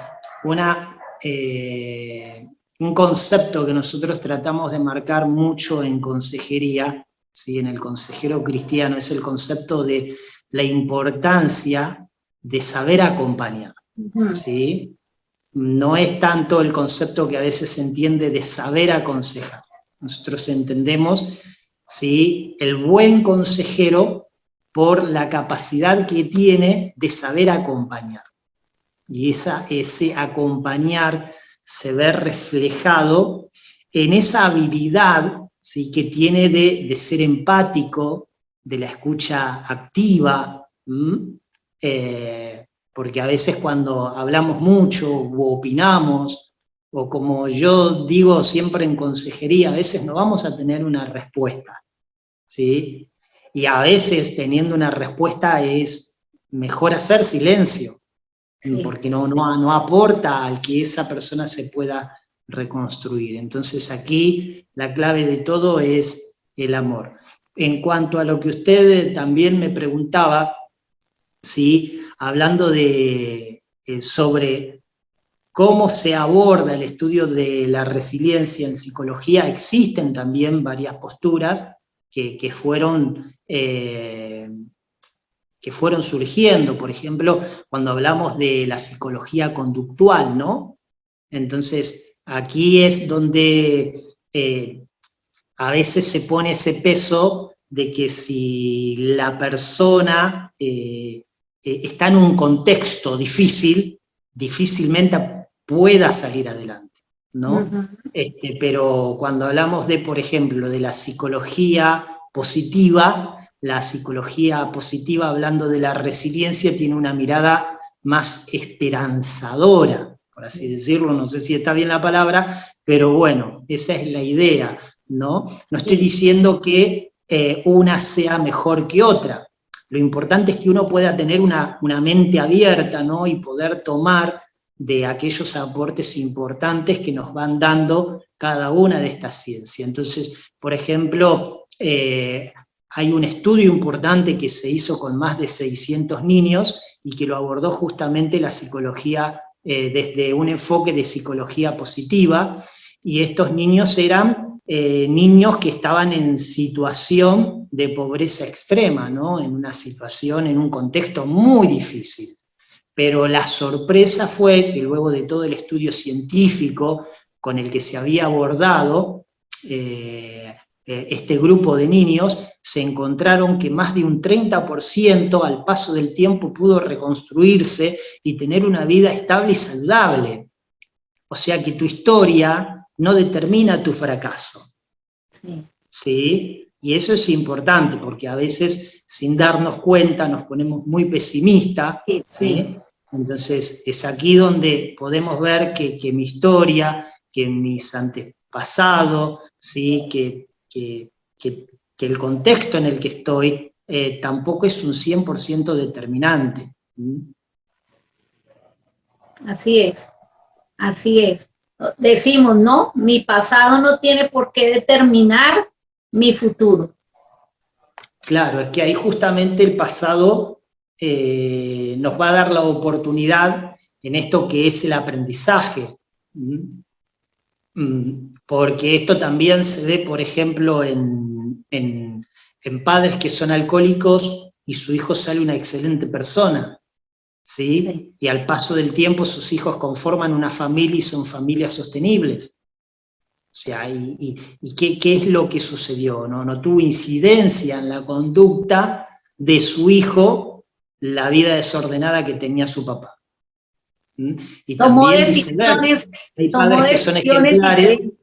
un concepto que nosotros tratamos de marcar mucho en consejería, ¿sí? En el consejero cristiano, es el concepto de la importancia de saber acompañar, ¿sí? No es tanto el concepto que a veces se entiende de saber aconsejar. Nosotros entendemos, ¿sí?, el buen consejero por la capacidad que tiene de saber acompañar. Y ese acompañar se ve reflejado en esa habilidad, ¿sí?, que tiene de ser empático, de la escucha activa, porque a veces cuando hablamos mucho o opinamos, o como yo digo siempre en consejería, a veces no vamos a tener una respuesta, ¿sí? Y a veces teniendo una respuesta es mejor hacer silencio, Sí. porque no aporta al que esa persona se pueda reconstruir. Entonces aquí la clave de todo es el amor. En cuanto a lo que usted también me preguntaba, ¿sí?, hablando sobre cómo se aborda el estudio de la resiliencia en psicología, existen también varias posturas que fueron surgiendo, por ejemplo, cuando hablamos de la psicología conductual, ¿no? Entonces, aquí es donde a veces se pone ese peso de que si la persona está en un contexto difícil, difícilmente pueda salir adelante, ¿no? Pero cuando hablamos de, por ejemplo, de la psicología positiva, hablando de la resiliencia, tiene una mirada más esperanzadora, por así decirlo, no sé si está bien la palabra, pero bueno, esa es la idea, ¿no? No estoy diciendo que una sea mejor que otra. Lo importante es que uno pueda tener una mente abierta, ¿no?, y poder tomar de aquellos aportes importantes que nos van dando cada una de estas ciencias. Entonces, por ejemplo, hay un estudio importante que se hizo con más de 600 niños y que lo abordó justamente la psicología desde un enfoque de psicología positiva, y estos niños eran niños que estaban en situación de pobreza extrema, ¿no?, en una situación, en un contexto muy difícil. Pero la sorpresa fue que luego de todo el estudio científico con el que se había abordado este grupo de niños, se encontraron que más de un 30% al paso del tiempo pudo reconstruirse y tener una vida estable y saludable. O sea que tu historia no determina tu fracaso. Sí. ¿Sí? Y eso es importante, porque a veces, sin darnos cuenta, nos ponemos muy pesimistas. Sí, sí. Entonces, es aquí donde podemos ver que mi historia, que mis antepasados, ¿sí?, que el contexto en el que estoy tampoco es un 100% determinante. Así es, así es. Decimos, no, mi pasado no tiene por qué determinar mi futuro. Claro, es que ahí justamente el pasado nos va a dar la oportunidad en esto que es el aprendizaje. Porque esto también se ve, por ejemplo, en padres que son alcohólicos y su hijo sale una excelente persona. ¿sí? Sí. Y al paso del tiempo sus hijos conforman una familia y son familias sostenibles. O sea, ¿y qué es lo que sucedió? No tuvo incidencia en la conducta de su hijo la vida desordenada que tenía su papá. ¿Mm? Y Tomó también viceversa. decisiones, Hay tomó padres que son decisiones ejemplares, diferentes.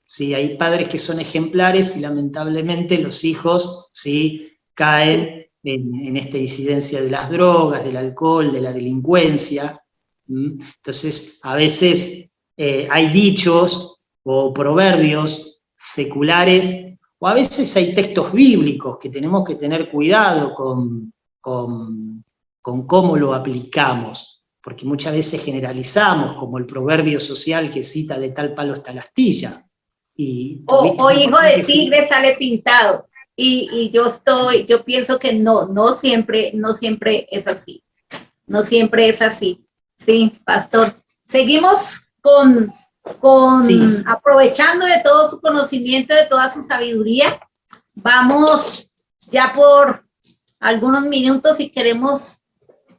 sí, hay padres que son ejemplares y lamentablemente los hijos, sí, Sí. caen en esta incidencia de las drogas, del alcohol, de la delincuencia. ¿Mm? Entonces, a veces hay dichos o proverbios seculares, o a veces hay textos bíblicos que tenemos que tener cuidado con cómo lo aplicamos, porque muchas veces generalizamos, como el proverbio social que cita de tal palo está la astilla. Y tuviste O un hijo papá de que fue... tigre sale pintado. Y yo pienso que no siempre es así. No siempre es así. Sí, pastor. Seguimos Sí, aprovechando de todo su conocimiento, de toda su sabiduría. Vamos ya por algunos minutos y queremos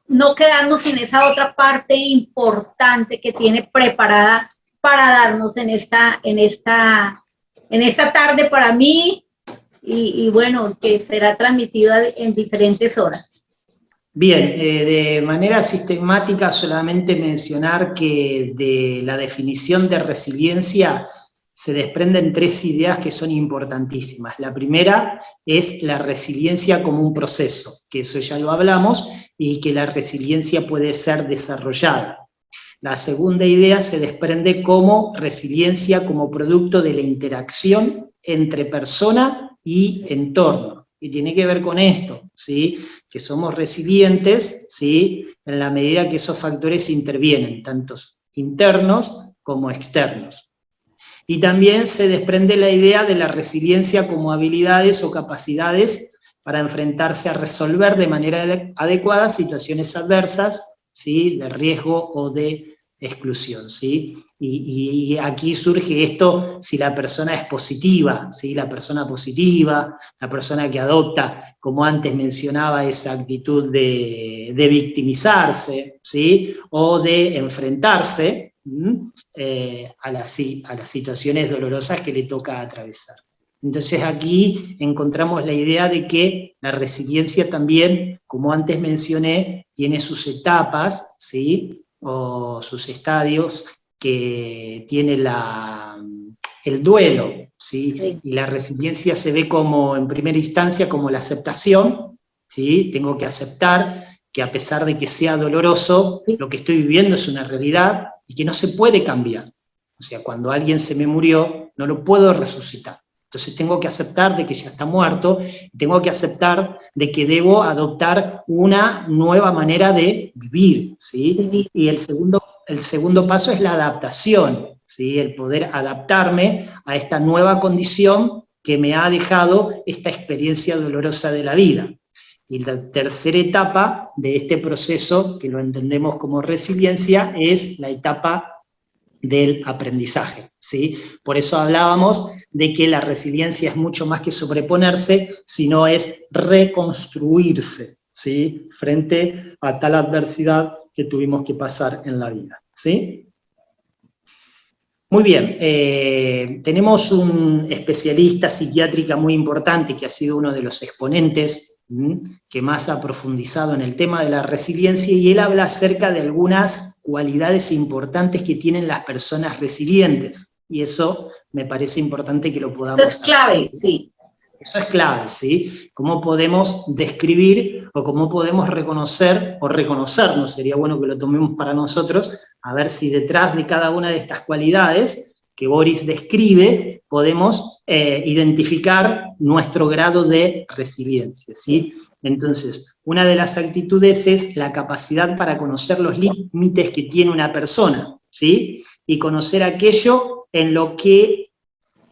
no quedarnos sin esa otra parte importante que tiene preparada para darnos en esta tarde para mí y bueno, que será transmitida en diferentes horas. bien, de manera sistemática solamente mencionar que de la definición de resiliencia se desprenden tres ideas que son importantísimas. La primera es la resiliencia como un proceso, que eso ya lo hablamos, y que la resiliencia puede ser desarrollada. La segunda idea se desprende como resiliencia como producto de la interacción entre persona y entorno, y tiene que ver con esto, ¿sí? Que somos resilientes, ¿sí? En la medida que esos factores intervienen, tanto internos como externos. Y también se desprende la idea de la resiliencia como habilidades o capacidades para enfrentarse a resolver de manera adecuada situaciones adversas, ¿sí? De riesgo o de exclusión, ¿sí? Y aquí surge esto si la persona es positiva, ¿sí? La persona positiva, la persona que adopta, como antes mencionaba, esa actitud de victimizarse, ¿sí? O de enfrentarse a las situaciones dolorosas que le toca atravesar. Entonces aquí encontramos la idea de que la resiliencia también, como antes mencioné, tiene sus etapas, ¿sí? O sus estadios, que tiene el duelo, ¿sí? Sí. Y la resiliencia se ve como, en primera instancia, como la aceptación, ¿sí? Tengo que aceptar que a pesar de que sea doloroso, lo que estoy viviendo es una realidad y que no se puede cambiar. O sea, cuando alguien se me murió, no lo puedo resucitar. Entonces tengo que aceptar de que ya está muerto, tengo que aceptar de que debo adoptar una nueva manera de vivir, ¿sí? Sí. Y el segundo paso es la adaptación, ¿sí? El poder adaptarme a esta nueva condición que me ha dejado esta experiencia dolorosa de la vida. Y la tercera etapa de este proceso, que lo entendemos como resiliencia, es la etapa del aprendizaje, ¿sí? Por eso hablábamos de que la resiliencia es mucho más que sobreponerse, sino es reconstruirse, ¿sí? Frente a tal adversidad que tuvimos que pasar en la vida, ¿sí? Muy bien, tenemos un especialista psiquiátrica muy importante que ha sido uno de los exponentes que más ha profundizado en el tema de la resiliencia, y él habla acerca de algunas cualidades importantes que tienen las personas resilientes, y eso me parece importante que lo podamos Esto es clave, sí. Eso es clave, ¿sí? ¿Cómo podemos describir o cómo podemos reconocer o reconocernos? Sería bueno que lo tomemos para nosotros, a ver si detrás de cada una de estas cualidades que Boris describe, podemos identificar nuestro grado de resiliencia, ¿sí? Entonces, una de las actitudes es la capacidad para conocer los límites que tiene una persona, ¿sí? Y conocer aquello en lo que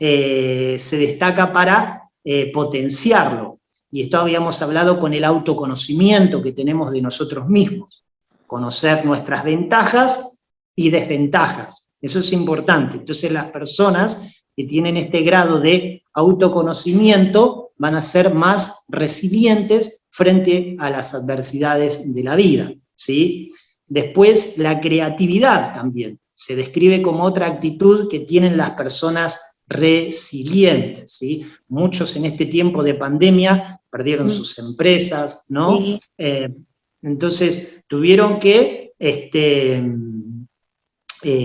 se destaca para potenciarlo. Y esto habíamos hablado con el autoconocimiento que tenemos de nosotros mismos. Conocer nuestras ventajas y desventajas. Eso es importante. Entonces las personas que tienen este grado de autoconocimiento van a ser más resilientes frente a las adversidades de la vida. ¿sí? Después, la creatividad también se describe como otra actitud que tienen las personas resilientes, ¿sí? Muchos en este tiempo de pandemia perdieron sus empresas, ¿no? Sí. Entonces, tuvieron que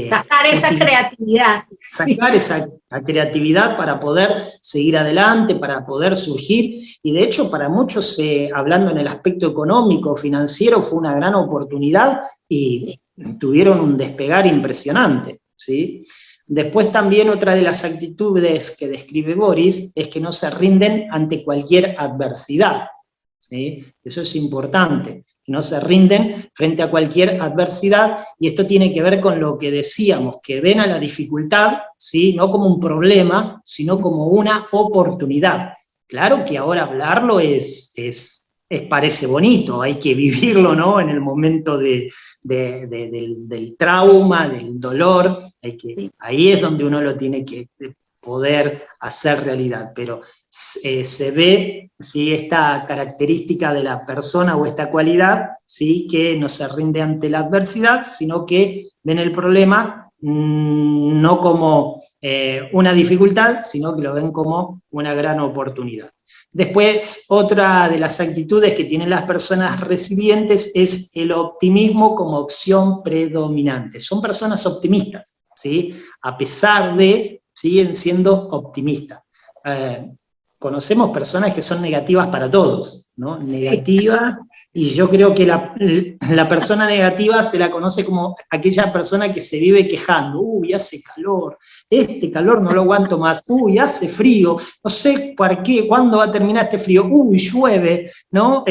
Sacar esa creatividad. Sí. sacar esa creatividad para poder seguir adelante, para poder surgir, y de hecho para muchos, hablando en el aspecto económico, financiero, fue una gran oportunidad y tuvieron un despegar impresionante, ¿sí? Después también otra de las actitudes que describe Boris es que no se rinden ante cualquier adversidad, ¿sí? Eso es importante, que no se rinden frente a cualquier adversidad, y esto tiene que ver con lo que decíamos, que ven a la dificultad, ¿sí? No como un problema, sino como una oportunidad. Claro que ahora hablarlo parece bonito, hay que vivirlo, ¿no? En el momento del trauma, del dolor, ahí es donde uno lo tiene que poder hacer realidad, pero se ve, ¿sí?, esta característica de la persona o esta cualidad, ¿sí?, que no se rinde ante la adversidad, sino que ven el problema no como una dificultad, sino que lo ven como una gran oportunidad. Después, otra de las actitudes que tienen las personas resilientes es el optimismo como opción predominante. Son personas optimistas, ¿sí? A pesar de, siguen siendo optimistas. Conocemos personas que son negativas para todos, ¿no? Sí. Negativas, y yo creo que la persona negativa se la conoce como aquella persona que se vive quejando. Uy, hace calor, este calor no lo aguanto más, uy, hace frío, no sé por qué, cuándo va a terminar este frío, uy, llueve, ¿no?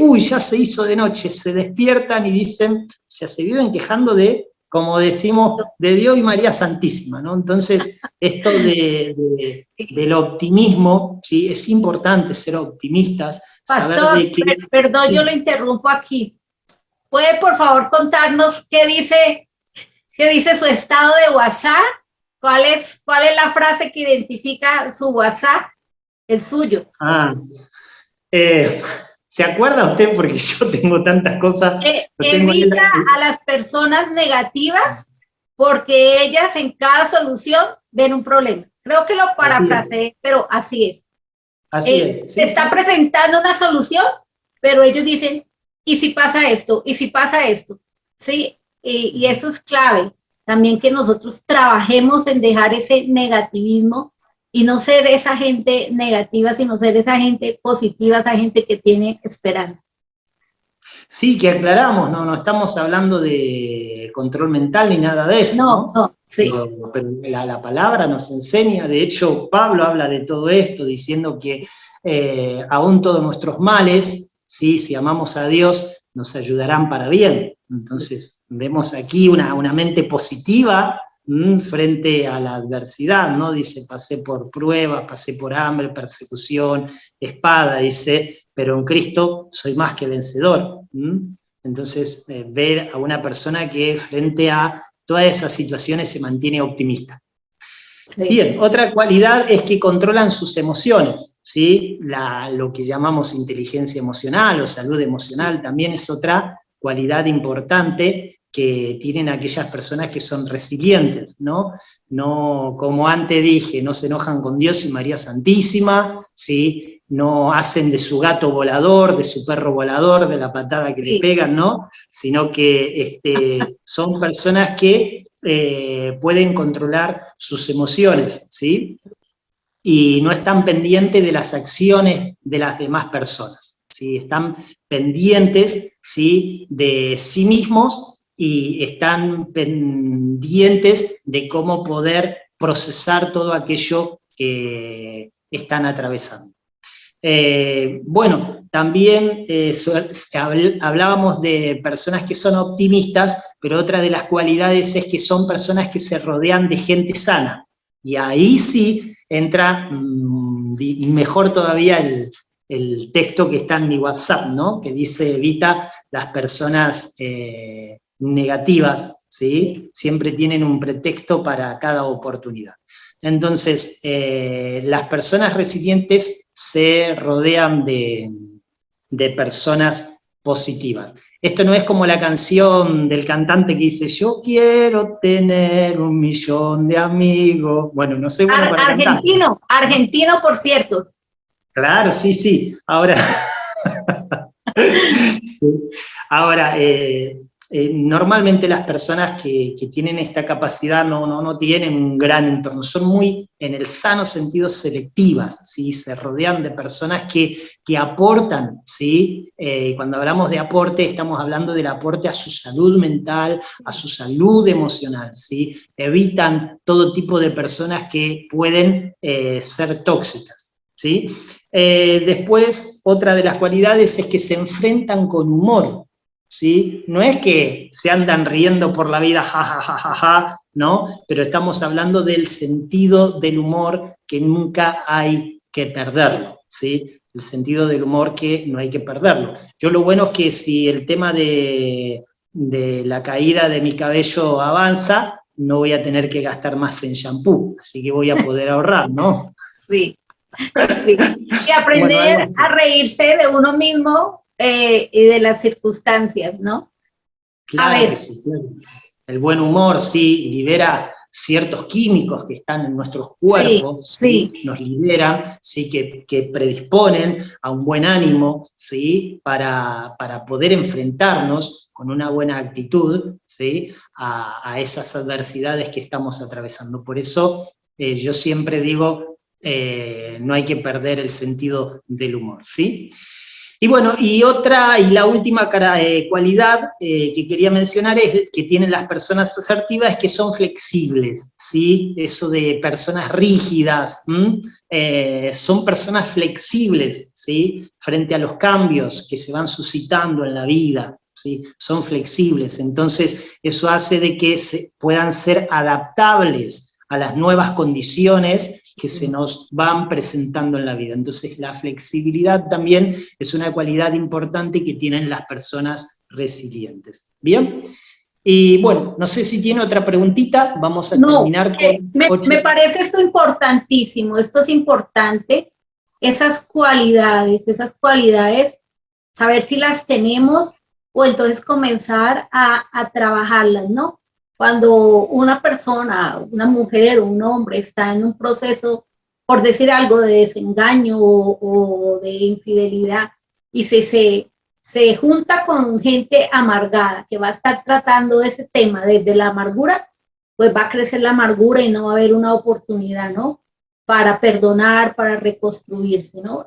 Uy, ya se hizo de noche, se despiertan y dicen, o sea, se viven quejando de, como decimos, de Dios y María Santísima, ¿no? Entonces, esto del optimismo, ¿sí? Es importante ser optimistas, saber Pastor, de que... perdón, sí. yo lo interrumpo aquí. ¿Puede por favor contarnos qué dice su estado de WhatsApp? ¿Cuál es la frase que identifica su WhatsApp? El suyo. ¿Se acuerda usted? Porque yo tengo tantas cosas. Evita a las personas negativas porque ellas en cada solución ven un problema. Creo que lo parafraseé, pero así es. Así es. Se está presentando una solución, pero ellos dicen, ¿y si pasa esto? ¿Y si pasa esto? ¿Sí? Y eso es clave. También que nosotros trabajemos en dejar ese negativismo y no ser esa gente negativa, sino ser esa gente positiva, esa gente que tiene esperanza. Sí, que aclaramos, no estamos hablando de control mental ni nada de eso. No, sí. Pero la palabra nos enseña, de hecho Pablo habla de todo esto, diciendo que aún todos nuestros males, ¿sí?, si amamos a Dios, nos ayudarán para bien. Entonces vemos aquí una mente positiva frente a la adversidad, ¿no? Dice, pasé por pruebas, pasé por hambre, persecución, espada, dice, pero en Cristo soy más que vencedor. Entonces, ver a una persona que frente a todas esas situaciones se mantiene optimista. Sí. Bien, otra cualidad es que controlan sus emociones, ¿sí? Lo que llamamos inteligencia emocional o salud emocional también es otra cualidad importante que tienen aquellas personas que son resilientes, ¿no? No, como antes dije, no se enojan con Dios y María Santísima, ¿sí? No hacen de su gato volador, de su perro volador, de la patada que le pegan, ¿no? Sino que son personas que pueden controlar sus emociones, ¿sí? Y no están pendientes de las acciones de las demás personas, ¿sí? Están pendientes, ¿sí?, de sí mismos y están pendientes de cómo poder procesar todo aquello que están atravesando. Bueno, también hablábamos de personas que son optimistas, pero otra de las cualidades es que son personas que se rodean de gente sana. Y ahí sí entra mejor todavía el texto que está en mi WhatsApp, ¿no? Que dice, evita las personas negativas, ¿sí? Siempre tienen un pretexto para cada oportunidad. Entonces, las personas resilientes se rodean de personas positivas. Esto no es como la canción del cantante que dice, yo quiero tener 1.000.000 de amigos. Bueno, no soy bueno para cantar. Argentino, argentino, por cierto. Claro, sí, sí. Ahora, ahora normalmente las personas que tienen esta capacidad no tienen un gran entorno, son muy, en el sano sentido, selectivas, ¿sí? Se rodean de personas que aportan, ¿sí? Cuando hablamos de aporte, estamos hablando del aporte a su salud mental, a su salud emocional, ¿sí? Evitan todo tipo de personas que pueden ser tóxicas, ¿sí? Después, otra de las cualidades es que se enfrentan con humor, ¿sí? No es que se andan riendo por la vida, ja, ja, ja, ja, ja, ¿no? Pero estamos hablando del sentido del humor que nunca hay que perderlo, ¿sí? El sentido del humor que no hay que perderlo. Yo lo bueno es que si el tema de la caída de mi cabello avanza, no voy a tener que gastar más en shampoo, así que voy a poder ahorrar, ¿no? Sí, sí. Y Bueno, algo aprender así. a reírse de uno mismo y de las circunstancias, ¿no? A Claro que veces, sí, claro. El buen humor, sí, libera ciertos químicos que están en nuestros sí, cuerpos, ¿sí? sí. Nos liberan, ¿sí? Que predisponen a un buen ánimo, ¿sí? Para poder enfrentarnos con una buena actitud, ¿sí? A esas adversidades que estamos atravesando. Por eso yo siempre digo, no hay que perder el sentido del humor, ¿sí? Y bueno, y la última cualidad que quería mencionar es que tienen las personas asertivas, es que son flexibles, ¿sí? Eso de personas rígidas, son personas flexibles, ¿sí? Frente a los cambios que se van suscitando en la vida, ¿sí? Son flexibles, entonces eso hace de que puedan ser adaptables a las nuevas condiciones que se nos van presentando en la vida. Entonces la flexibilidad también es una cualidad importante que tienen las personas resilientes. ¿Bien? Y bueno, no sé si tiene otra preguntita, vamos a No, terminar que con me 8. parece esto importantísimo, esto es importante, esas cualidades, saber si las tenemos o entonces comenzar a trabajarlas, ¿no? Cuando una persona, una mujer o un hombre está en un proceso, por decir algo, de desengaño o de infidelidad y se junta con gente amargada que va a estar tratando ese tema desde la amargura, pues va a crecer la amargura y no va a haber una oportunidad, ¿no? Para perdonar, para reconstruirse, ¿no?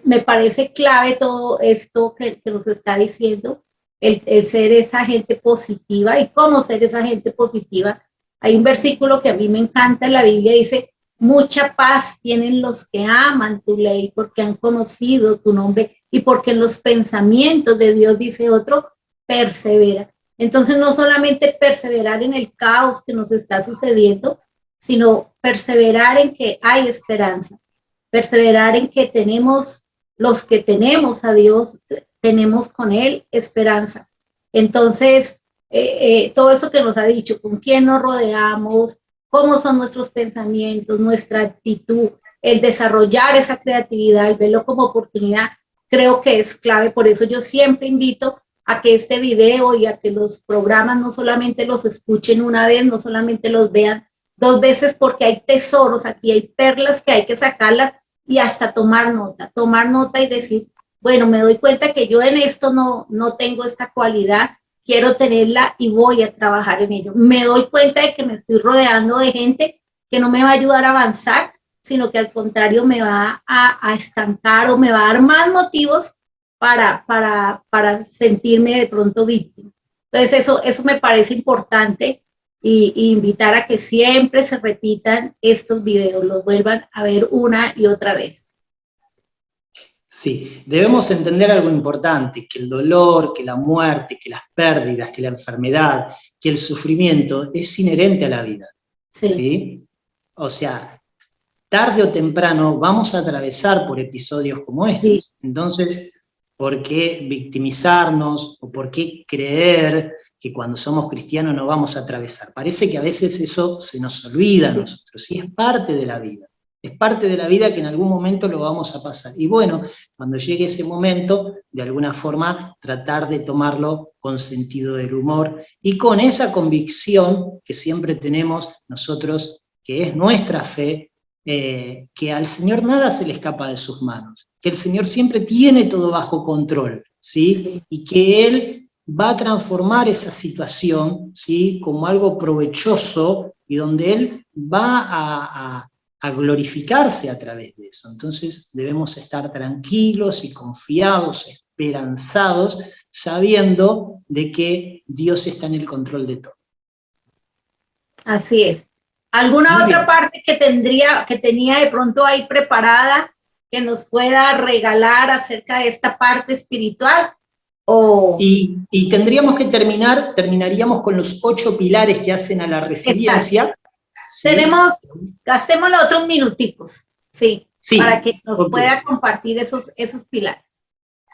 Me parece clave todo esto que nos está diciendo, el ser esa gente positiva y cómo ser esa gente positiva. Hay un versículo que a mí me encanta en la Biblia, dice, mucha paz tienen los que aman tu ley porque han conocido tu nombre y porque en los pensamientos de Dios, dice otro, persevera. Entonces, no solamente perseverar en el caos que nos está sucediendo, sino perseverar en que hay esperanza, perseverar en que tenemos, los que tenemos a Dios, tenemos con Él esperanza. Entonces, todo eso que nos ha dicho, con quién nos rodeamos, cómo son nuestros pensamientos, nuestra actitud, el desarrollar esa creatividad, el verlo como oportunidad, creo que es clave. Por eso yo siempre invito a que este video y a que los programas no solamente los escuchen una vez, no solamente los vean 2 veces, porque hay tesoros, aquí hay perlas que hay que sacarlas y hasta tomar nota y decir, bueno, me doy cuenta que yo en esto no tengo esta cualidad, quiero tenerla y voy a trabajar en ello. Me doy cuenta de que me estoy rodeando de gente que no me va a ayudar a avanzar, sino que al contrario me va a estancar o me va a dar más motivos para sentirme de pronto víctima. Entonces eso me parece importante y invitar a que siempre se repitan estos videos, los vuelvan a ver una y otra vez. Sí, debemos entender algo importante, que el dolor, que la muerte, que las pérdidas, que la enfermedad, que el sufrimiento es inherente a la vida, Sí. ¿sí? O sea, tarde o temprano vamos a atravesar por episodios como estos. Sí. Entonces, ¿por qué victimizarnos o por qué creer que cuando somos cristianos no vamos a atravesar? Parece que a veces eso se nos olvida a nosotros, y es parte de la vida. es parte de la vida que en algún momento lo vamos a pasar. Y bueno, cuando llegue ese momento, de alguna forma, tratar de tomarlo con sentido del humor y con esa convicción que siempre tenemos nosotros, que es nuestra fe, que al Señor nada se le escapa de sus manos, que el Señor siempre tiene todo bajo control, ¿sí? Sí. Y que Él va a transformar esa situación, ¿sí? Como algo provechoso y donde Él va a glorificarse a través de eso. Entonces debemos estar tranquilos y confiados, esperanzados, sabiendo de que Dios está en el control de todo. Así es. ¿Alguna Muy otra bien. parte que tenía de pronto ahí preparada que nos pueda regalar acerca de esta parte espiritual? O Y tendríamos que terminaríamos con los 8 pilares que hacen a la exacto. resiliencia, ¿sí? Gastémosle otros minuticos, sí, para Sí, que nos ok. pueda compartir esos pilares.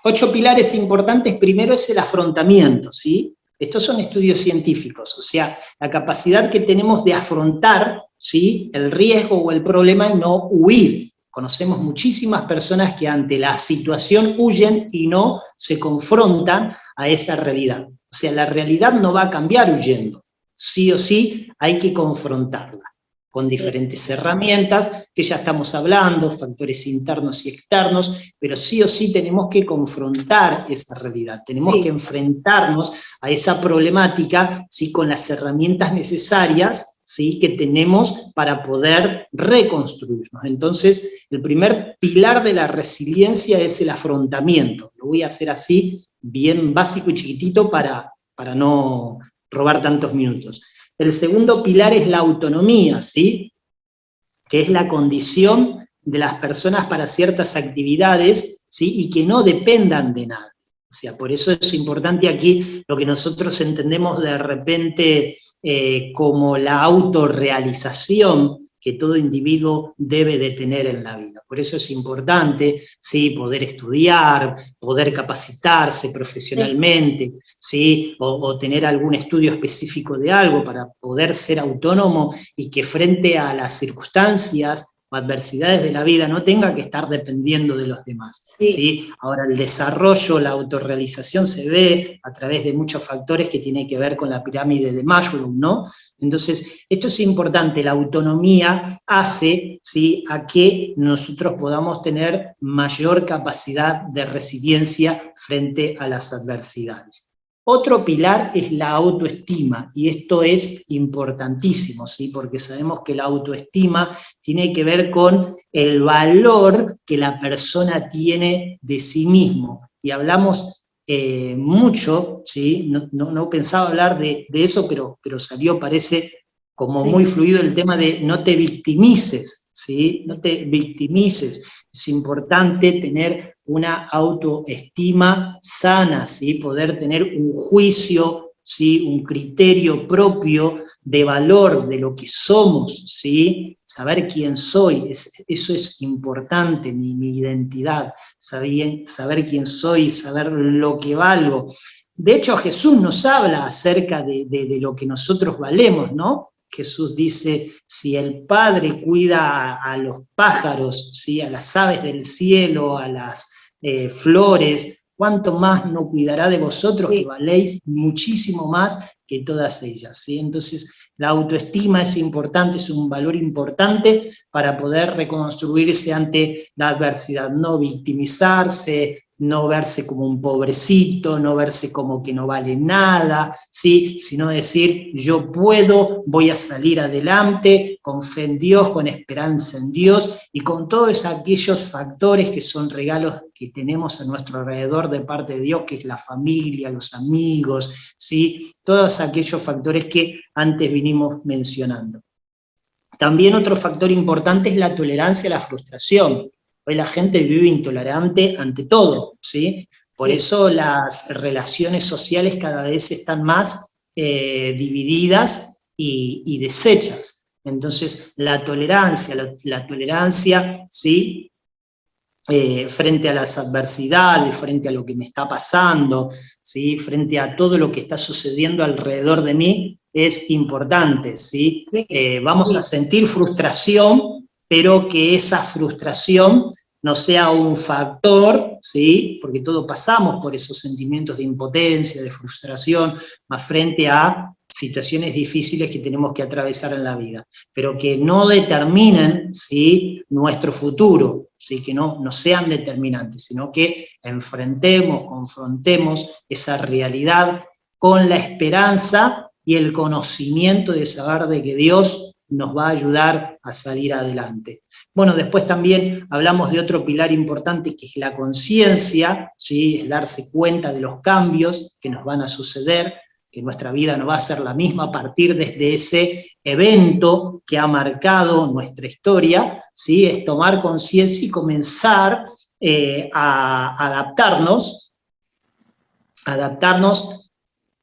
8 pilares importantes. Primero es el afrontamiento, ¿sí? Estos son estudios científicos, o sea, la capacidad que tenemos de afrontar, ¿sí?, el riesgo o el problema y no huir. Conocemos muchísimas personas que ante la situación huyen y no se confrontan a esa realidad. O sea, la realidad no va a cambiar huyendo. Sí o sí hay que confrontarla con diferentes herramientas que ya estamos hablando, factores internos y externos, pero sí o sí tenemos que confrontar esa realidad, tenemos que enfrentarnos a esa problemática, ¿sí?, con las herramientas necesarias, ¿sí?, que tenemos para poder reconstruirnos. Entonces, el primer pilar de la resiliencia es el afrontamiento. Lo voy a hacer así, bien básico y chiquitito para no robar tantos minutos. El segundo pilar es la autonomía, ¿sí?, que es la condición de las personas para ciertas actividades, ¿sí?, y que no dependan de nada. O sea, por eso es importante aquí lo que nosotros entendemos de repente como la autorrealización que todo individuo debe de tener en la vida. Por eso es importante, ¿sí?, poder estudiar, poder capacitarse profesionalmente, ¿sí?, o tener algún estudio específico de algo para poder ser autónomo y que frente a las circunstancias o adversidades de la vida no tenga que estar dependiendo de los demás. ¿Sí? Ahora, el desarrollo, la autorrealización se ve a través de muchos factores que tienen que ver con la pirámide de Maslow, ¿no? Entonces, esto es importante, la autonomía hace, ¿sí?, a que nosotros podamos tener mayor capacidad de resiliencia frente a las adversidades. Otro pilar es la autoestima, y esto es importantísimo, ¿sí?, porque sabemos que la autoestima tiene que ver con el valor que la persona tiene de sí mismo. Y hablamos mucho, ¿sí?, no pensaba hablar de eso, pero salió, parece, como muy fluido el tema de no te victimices, ¿sí?, no te victimices. Es importante tener una autoestima sana, ¿sí?, poder tener un juicio, ¿sí?, un criterio propio de valor de lo que somos, ¿sí?, saber quién soy, eso es importante, mi identidad, saber quién soy, saber lo que valgo. De hecho, Jesús nos habla acerca de lo que nosotros valemos, ¿no? Jesús dice, si el Padre cuida a los pájaros, ¿sí?, a las aves del cielo, a las flores, ¿cuánto más no cuidará de vosotros, que valéis muchísimo más que todas ellas? ¿Sí? Entonces, la autoestima es importante, es un valor importante para poder reconstruirse ante la adversidad, no victimizarse, no verse como un pobrecito, no verse como que no vale nada, ¿sí?, sino decir, yo puedo, voy a salir adelante, con fe en Dios, con esperanza en Dios, y con todos aquellos factores que son regalos que tenemos a nuestro alrededor de parte de Dios, que es la familia, los amigos, ¿sí?, todos aquellos factores que antes vinimos mencionando. También otro factor importante es la tolerancia a la frustración. Hoy la gente vive intolerante ante todo, ¿sí? Por eso las relaciones sociales cada vez están más divididas y deshechas. Entonces, la tolerancia, ¿sí?, frente a las adversidades, frente a lo que me está pasando, ¿sí?, frente a todo lo que está sucediendo alrededor de mí, es importante, ¿sí? Vamos a sentir frustración, pero que esa frustración no sea un factor, ¿sí? Porque todos pasamos por esos sentimientos de impotencia, de frustración, más frente a situaciones difíciles que tenemos que atravesar en la vida, pero que no determinen, ¿sí?, nuestro futuro, ¿sí?, que no sean determinantes, sino que enfrentemos, confrontemos esa realidad con la esperanza y el conocimiento de saber de que Dios nos va a ayudar a salir adelante. Bueno, después también hablamos de otro pilar importante que es la conciencia, ¿sí?, es darse cuenta de los cambios que nos van a suceder, que nuestra vida no va a ser la misma a partir de ese evento que ha marcado nuestra historia, ¿sí?, es tomar conciencia y comenzar a adaptarnos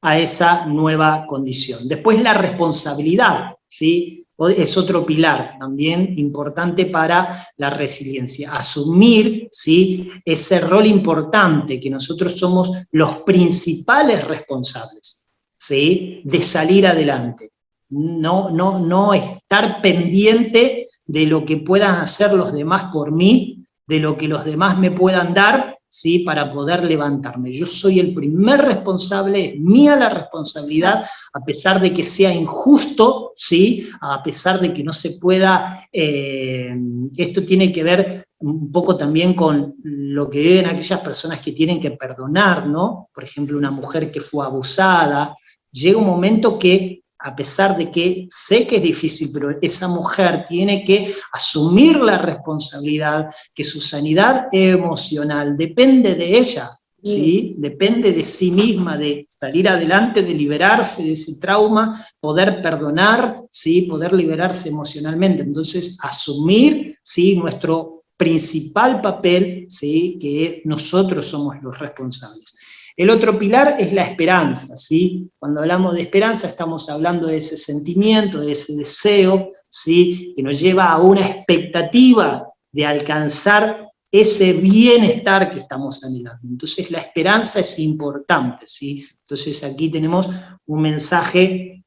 a esa nueva condición. Después la responsabilidad, ¿sí?, es otro pilar también importante para la resiliencia. Asumir, ¿sí?, ese rol importante que nosotros somos los principales responsables, ¿sí?, de salir adelante. No estar pendiente de lo que puedan hacer los demás por mí, de lo que los demás me puedan dar, ¿sí?, para poder levantarme. Yo soy el primer responsable, es mía la responsabilidad, a pesar de que sea injusto, ¿sí?, a pesar de que no se pueda, esto tiene que ver un poco también con lo que viven aquellas personas que tienen que perdonar, ¿no? Por ejemplo, una mujer que fue abusada, llega un momento que, a pesar de que sé que es difícil, pero esa mujer tiene que asumir la responsabilidad, que su sanidad emocional depende de ella, ¿sí? Depende de sí misma, de salir adelante, de liberarse de ese trauma, poder perdonar, ¿sí?, poder liberarse emocionalmente. Entonces, asumir, ¿sí?, nuestro principal papel, ¿sí?, que nosotros somos los responsables. El otro pilar es la esperanza, ¿sí? Cuando hablamos de esperanza estamos hablando de ese sentimiento, de ese deseo, ¿sí?, que nos lleva a una expectativa de alcanzar ese bienestar que estamos anhelando. Entonces la esperanza es importante, ¿sí? Entonces aquí tenemos un mensaje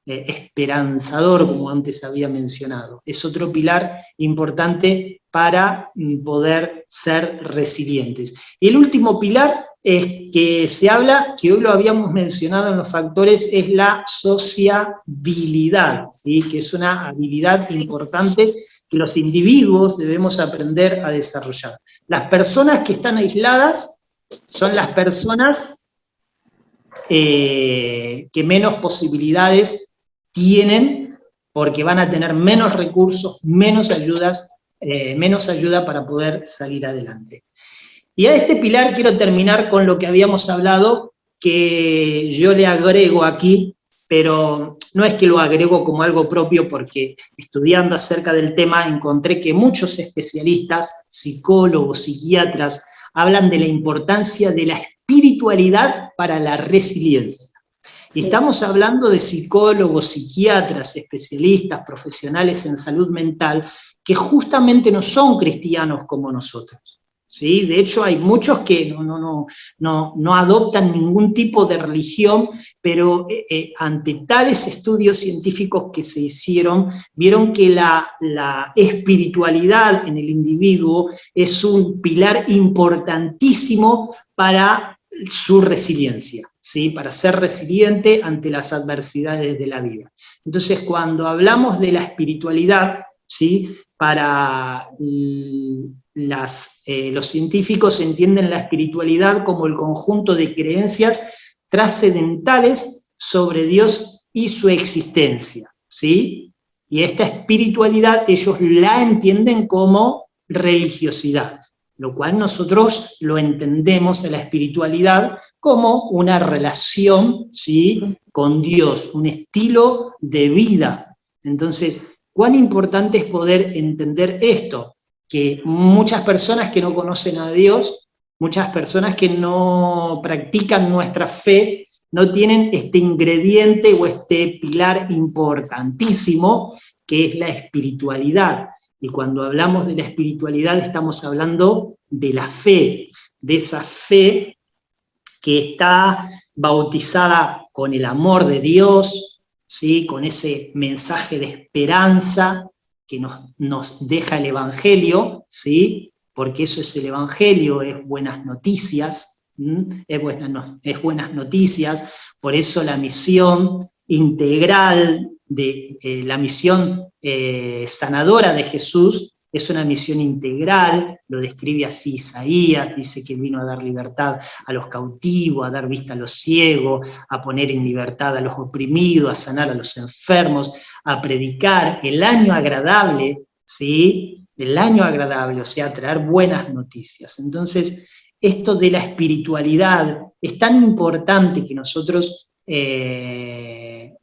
esperanzador, como antes había mencionado. Es otro pilar importante para poder ser resilientes. Y el último pilar es que se habla, que hoy lo habíamos mencionado en los factores, es la sociabilidad, ¿sí?, que es una habilidad importante que los individuos debemos aprender a desarrollar. Las personas que están aisladas son las personas que menos posibilidades tienen, porque van a tener menos recursos, menos ayuda para poder salir adelante. Y a este pilar quiero terminar con lo que habíamos hablado, que yo le agrego aquí, pero no es que lo agrego como algo propio, porque estudiando acerca del tema encontré que muchos especialistas, psicólogos, psiquiatras, hablan de la importancia de la espiritualidad para la resiliencia. Y estamos hablando de psicólogos, psiquiatras, especialistas, profesionales en salud mental, que justamente no son cristianos como nosotros, ¿sí? De hecho, hay muchos que no adoptan ningún tipo de religión, pero ante tales estudios científicos que se hicieron, vieron que la espiritualidad en el individuo es un pilar importantísimo para su resiliencia, ¿sí?, para ser resiliente ante las adversidades de la vida. Entonces, cuando hablamos de la espiritualidad, ¿sí?, para los científicos entienden la espiritualidad como el conjunto de creencias trascendentales sobre Dios y su existencia, ¿sí? Y esta espiritualidad ellos la entienden como religiosidad, lo cual nosotros lo entendemos en la espiritualidad como una relación, ¿sí?, con Dios, un estilo de vida. Entonces, ¿cuán importante es poder entender esto? Que muchas personas que no conocen a Dios, muchas personas que no practican nuestra fe, no tienen este ingrediente o este pilar importantísimo que es la espiritualidad. Y cuando hablamos de la espiritualidad estamos hablando de la fe, de esa fe que está bautizada con el amor de Dios, ¿sí?, con ese mensaje de esperanza que nos deja el Evangelio, ¿sí? Porque eso es el Evangelio, es buenas noticias, es buenas noticias, por eso la misión integral, la misión sanadora de Jesús, es una misión integral, lo describe así Isaías, dice que vino a dar libertad a los cautivos, a dar vista a los ciegos, a poner en libertad a los oprimidos, a sanar a los enfermos, a predicar el año agradable, ¿sí? El año agradable, o sea, traer buenas noticias. Entonces, esto de la espiritualidad es tan importante que nosotros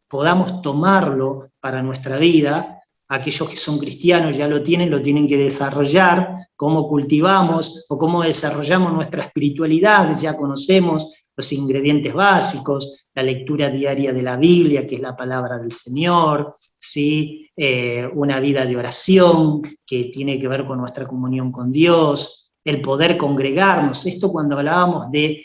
podamos tomarlo para nuestra vida. Aquellos que son cristianos ya lo tienen que desarrollar, cómo cultivamos o cómo desarrollamos nuestra espiritualidad, ya conocemos los ingredientes básicos, la lectura diaria de la Biblia, que es la palabra del Señor, ¿sí? Una vida de oración que tiene que ver con nuestra comunión con Dios, el poder congregarnos, esto cuando hablábamos del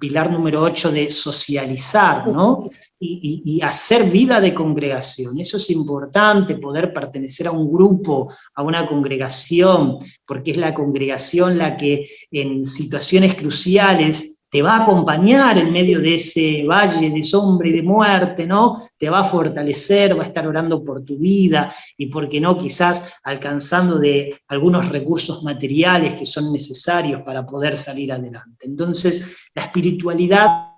pilar número 8 de socializar, ¿no? Y hacer vida de congregación. Eso es importante, poder pertenecer a un grupo, a una congregación, porque es la congregación la que en situaciones cruciales te va a acompañar en medio de ese valle de sombra y de muerte, ¿no? Te va a fortalecer, va a estar orando por tu vida y, ¿por qué no?, quizás alcanzando de algunos recursos materiales que son necesarios para poder salir adelante. Entonces, la espiritualidad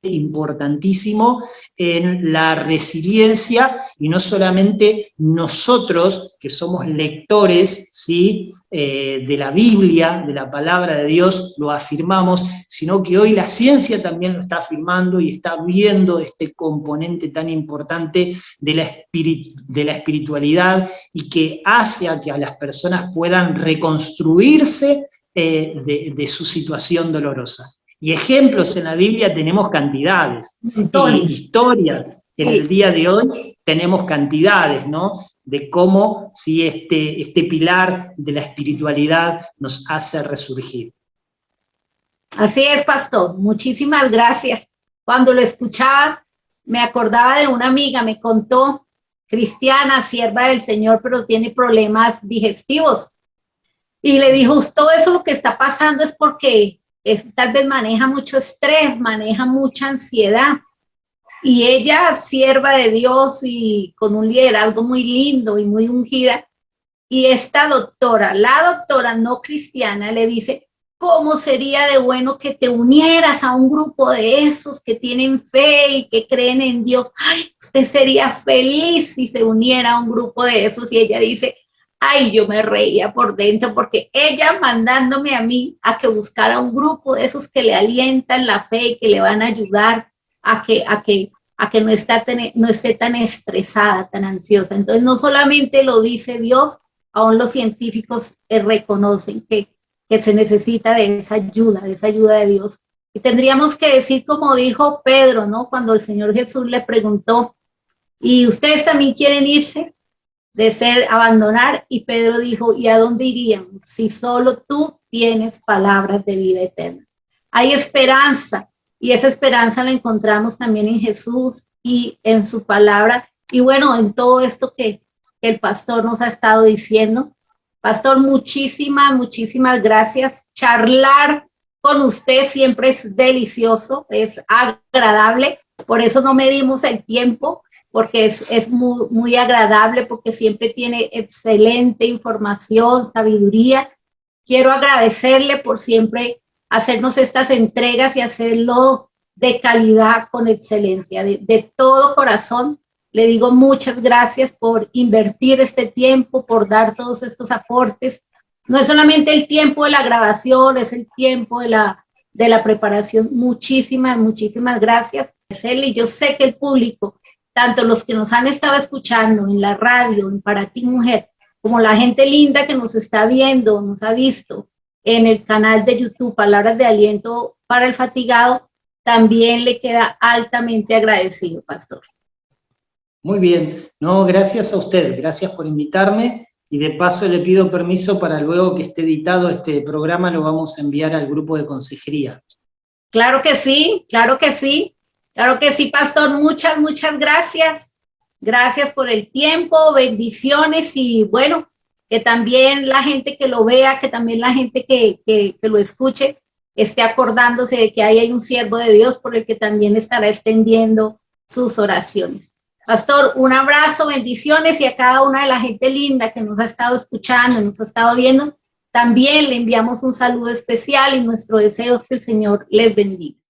es importantísimo en la resiliencia, y no solamente nosotros que somos lectores, ¿sí?, de la Biblia, de la palabra de Dios, lo afirmamos, sino que hoy la ciencia también lo está afirmando y está viendo este componente tan importante de la espiritualidad, y que hace a que a las personas puedan reconstruirse de su situación dolorosa. Y ejemplos en la Biblia tenemos cantidades, y historias en el día de hoy tenemos cantidades, ¿no?, de cómo si este pilar de la espiritualidad nos hace resurgir. Así es, pastor, muchísimas gracias. Cuando lo escuchaba, me acordaba de una amiga, me contó, cristiana, sierva del Señor, pero tiene problemas digestivos. Y le dijo, todo eso lo que está pasando es porque tal vez maneja mucho estrés, maneja mucha ansiedad. Y ella, sierva de Dios y con un liderazgo muy lindo y muy ungida, y esta doctora, la doctora no cristiana, le dice, ¿cómo sería de bueno que te unieras a un grupo de esos que tienen fe y que creen en Dios? Ay, usted sería feliz si se uniera a un grupo de esos. Y ella dice, ay, yo me reía por dentro, porque ella mandándome a mí a que buscara un grupo de esos que le alientan la fe y que le van a ayudar a que no esté tan estresada, tan ansiosa. Entonces, no solamente lo dice Dios, aún los científicos reconocen que se necesita de esa ayuda de Dios. Y tendríamos que decir, como dijo Pedro, ¿no?, cuando el Señor Jesús le preguntó, ¿y ustedes también quieren irse? Abandonar, y Pedro dijo, ¿y a dónde iríamos si solo tú tienes palabras de vida eterna? Hay esperanza, y esa esperanza la encontramos también en Jesús y en su palabra, y bueno, en todo esto que el pastor nos ha estado diciendo. Pastor, muchísimas gracias. Charlar con usted siempre es delicioso, es agradable, por eso no medimos el tiempo, porque es muy agradable, porque siempre tiene excelente información, sabiduría. Quiero agradecerle por siempre hacernos estas entregas y hacerlo de calidad, con excelencia. De todo corazón le digo muchas gracias por invertir este tiempo, por dar todos estos aportes. No es solamente el tiempo de la grabación, es el tiempo de la preparación. Muchísimas gracias. Y yo sé que el público, tanto los que nos han estado escuchando en la radio, en Para Ti Mujer, como la gente linda que nos está viendo, nos ha visto en el canal de YouTube Palabras de Aliento para el Fatigado, también le queda altamente agradecido, pastor. Muy bien, no, gracias a usted, gracias por invitarme, y de paso le pido permiso para luego que esté editado este programa, lo vamos a enviar al grupo de consejería. Claro que sí, pastor, muchas gracias. Gracias por el tiempo, bendiciones y bueno, que también la gente que lo vea, que también la gente que lo escuche, esté acordándose de que ahí hay un siervo de Dios por el que también estará extendiendo sus oraciones. Pastor, un abrazo, bendiciones y a cada una de la gente linda que nos ha estado escuchando, nos ha estado viendo, también le enviamos un saludo especial y nuestro deseo es que el Señor les bendiga.